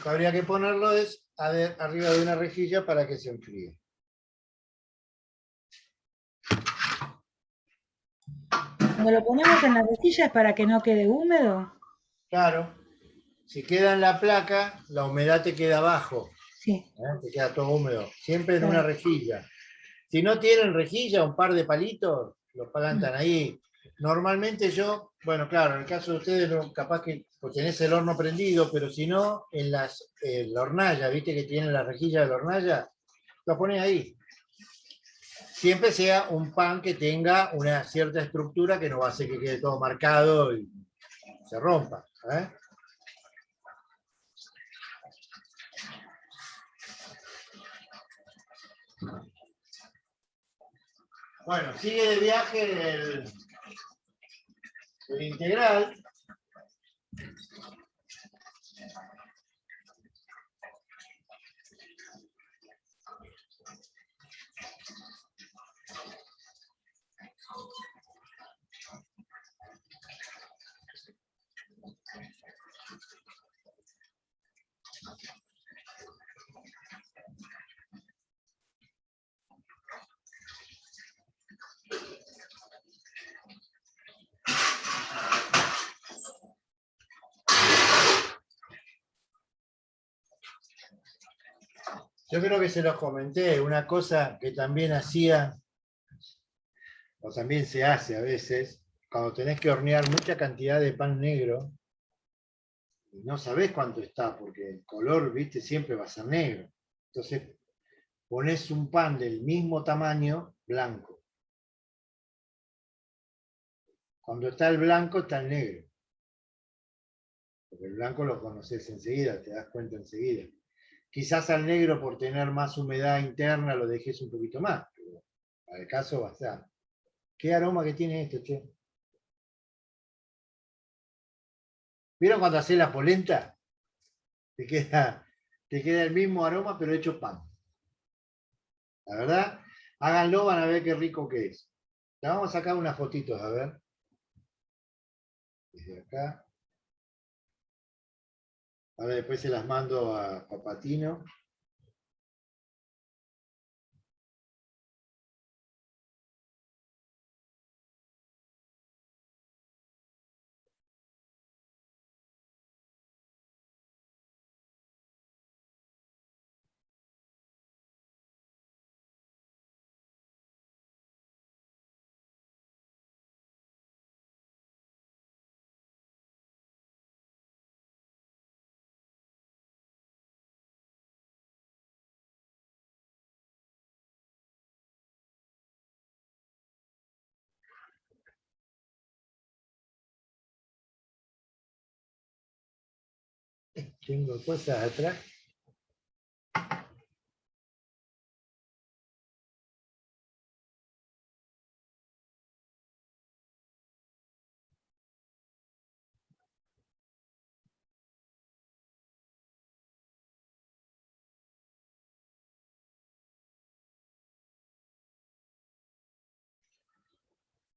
Habría que ponerlo arriba de una rejilla para que se enfríe.
Cuando lo ponemos en la rejilla es para que no quede húmedo.
Claro, si queda en la placa, la humedad te queda abajo.
Sí.
Te queda todo húmedo. Siempre en
Claro.
una rejilla. Si no tienen rejilla, un par de palitos, los plantan ahí. Normalmente yo, bueno, claro, en el caso de ustedes, capaz que tenés el horno prendido, pero si no, en la hornalla, viste que tienen la rejilla de la hornalla, lo pones ahí. Siempre sea un pan que tenga una cierta estructura que no va a hacer que quede todo marcado y se rompa. ¿Eh? Bueno, sigue de viaje el integral. Yo creo que se los comenté, una cosa que también hacía, o también se hace a veces, cuando tenés que hornear mucha cantidad de pan negro, y no sabés cuánto está, porque el color, viste, siempre va a ser negro. Entonces, pones un pan del mismo tamaño, blanco. Cuando está el blanco, está el negro. Porque el blanco lo conoces enseguida, te das cuenta enseguida. Quizás al negro, por tener más humedad interna, lo dejes un poquito más, pero al caso va a estar. ¿Qué aroma que tiene esto, che? ¿Vieron cuando haces la polenta? Te queda el mismo aroma, pero hecho pan. La verdad, háganlo, van a ver qué rico que es. Le vamos a sacar unas fotitos, a ver. Desde acá. Ahora después se las mando a Patino. Tengo cosas atrás.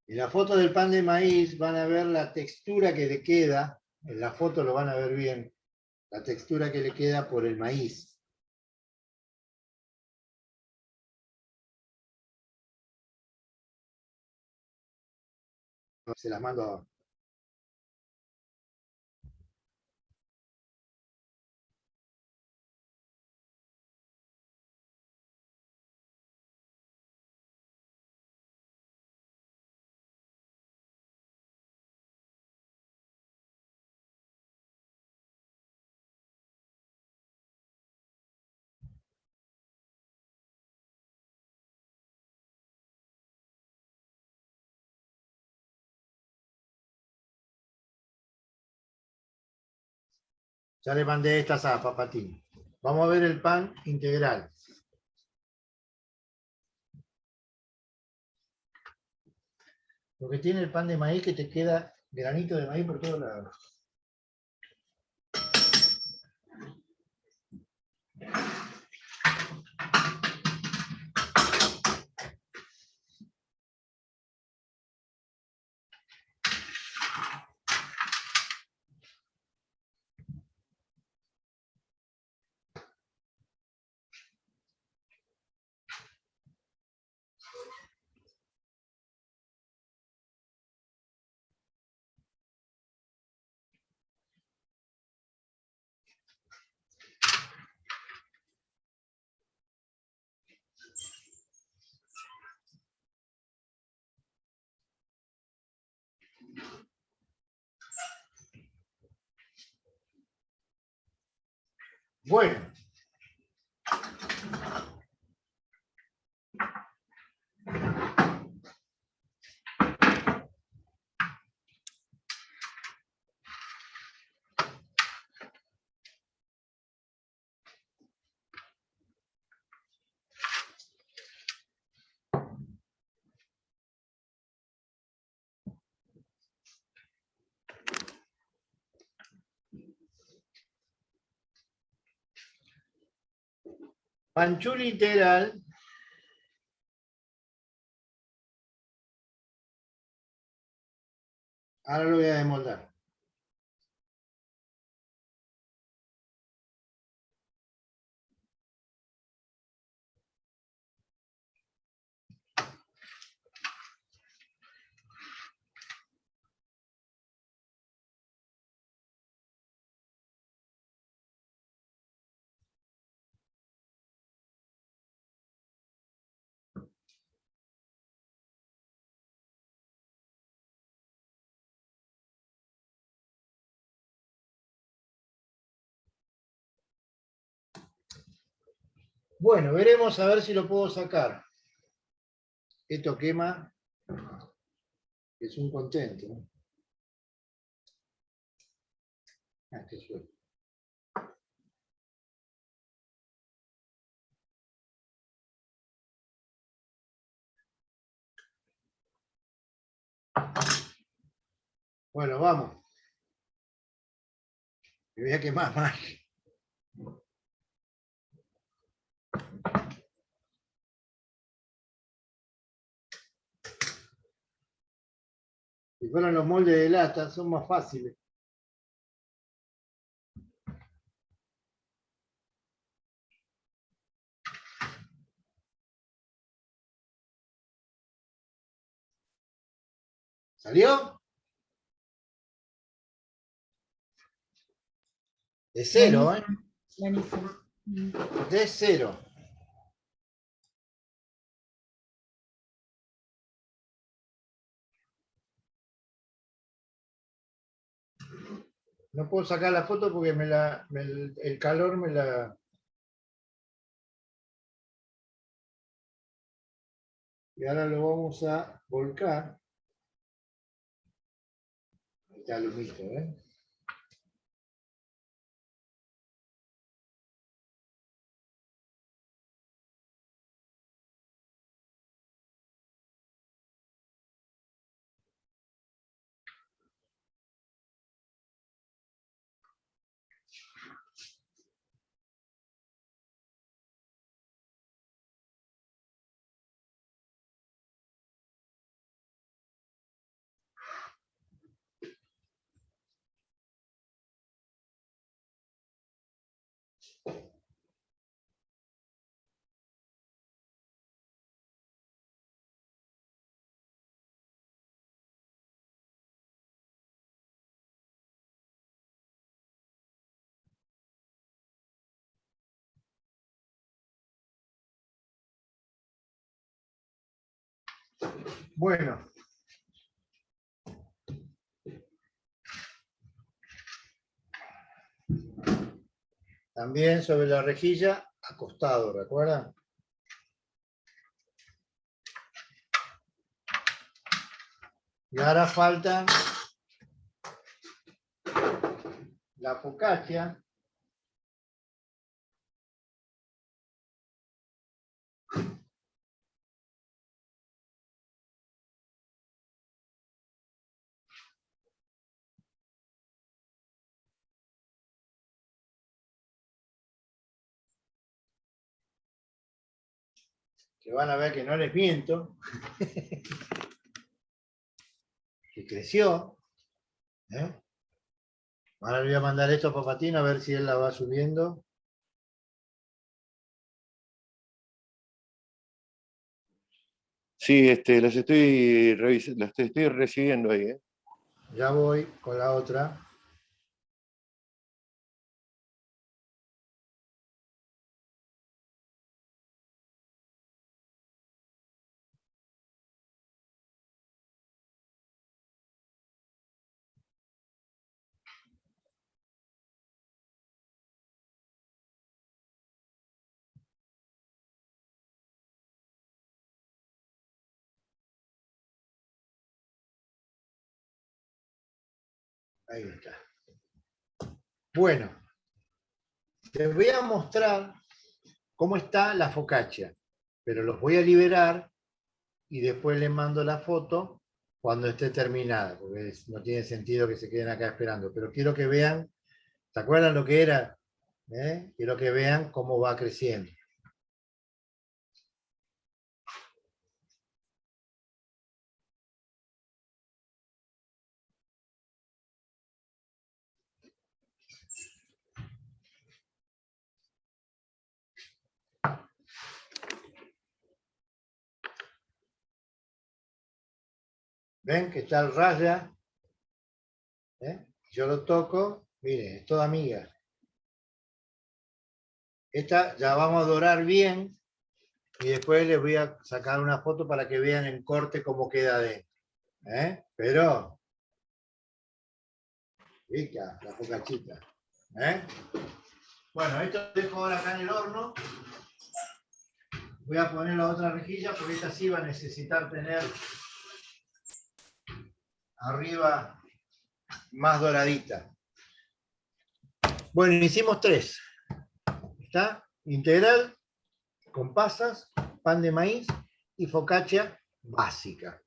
En la foto del pan de maíz van a ver la textura que le queda. En la foto lo van a ver bien. La textura que le queda por el maíz. Se las mando. Ya le mandé estas a Papatín. Vamos a ver el pan integral. Lo que tiene el pan de maíz que te queda granito de maíz por todos lados. Bueno. Panchul integral ahora lo voy a demoldar. Bueno, veremos a ver si lo puedo sacar. Esto quema, es un contento, ¿no? Ah, qué suerte. Bueno, vamos. Me voy a quemar más. Si fueran los moldes de lata, son más fáciles. ¿Salió? De cero, ¿eh?
Buenísimo.
De cero. No puedo sacar la foto porque el calor me la... Y ahora lo vamos a volcar. Ahí está lo mismo, ¿eh? Bueno. También sobre la rejilla, acostado, ¿recuerdan? Y ahora falta la focaccia. que van a ver que no les miento, que creció. Ahora le voy a mandar esto a Papatín a ver si él la va subiendo.
Sí, las estoy revisando, las estoy recibiendo ahí, ¿eh?
Ya voy con la otra. Ahí está. Bueno, les voy a mostrar cómo está la focaccia, pero los voy a liberar y después les mando la foto cuando esté terminada, porque no tiene sentido que se queden acá esperando, pero quiero que vean, ¿se acuerdan lo que era? Quiero que vean cómo va creciendo. ¿Ven que está el raya? Yo lo toco, miren, es toda miga. Esta ya vamos a dorar bien y después les voy a sacar una foto para que vean en corte cómo queda adentro. Pero, rica la focacchita. Bueno, esto lo dejo ahora acá en el horno. Voy a poner la otra rejilla porque esta sí va a necesitar tener arriba más doradita. Bueno, hicimos 3. ¿Está? Integral, con pasas, pan de maíz y focaccia básica.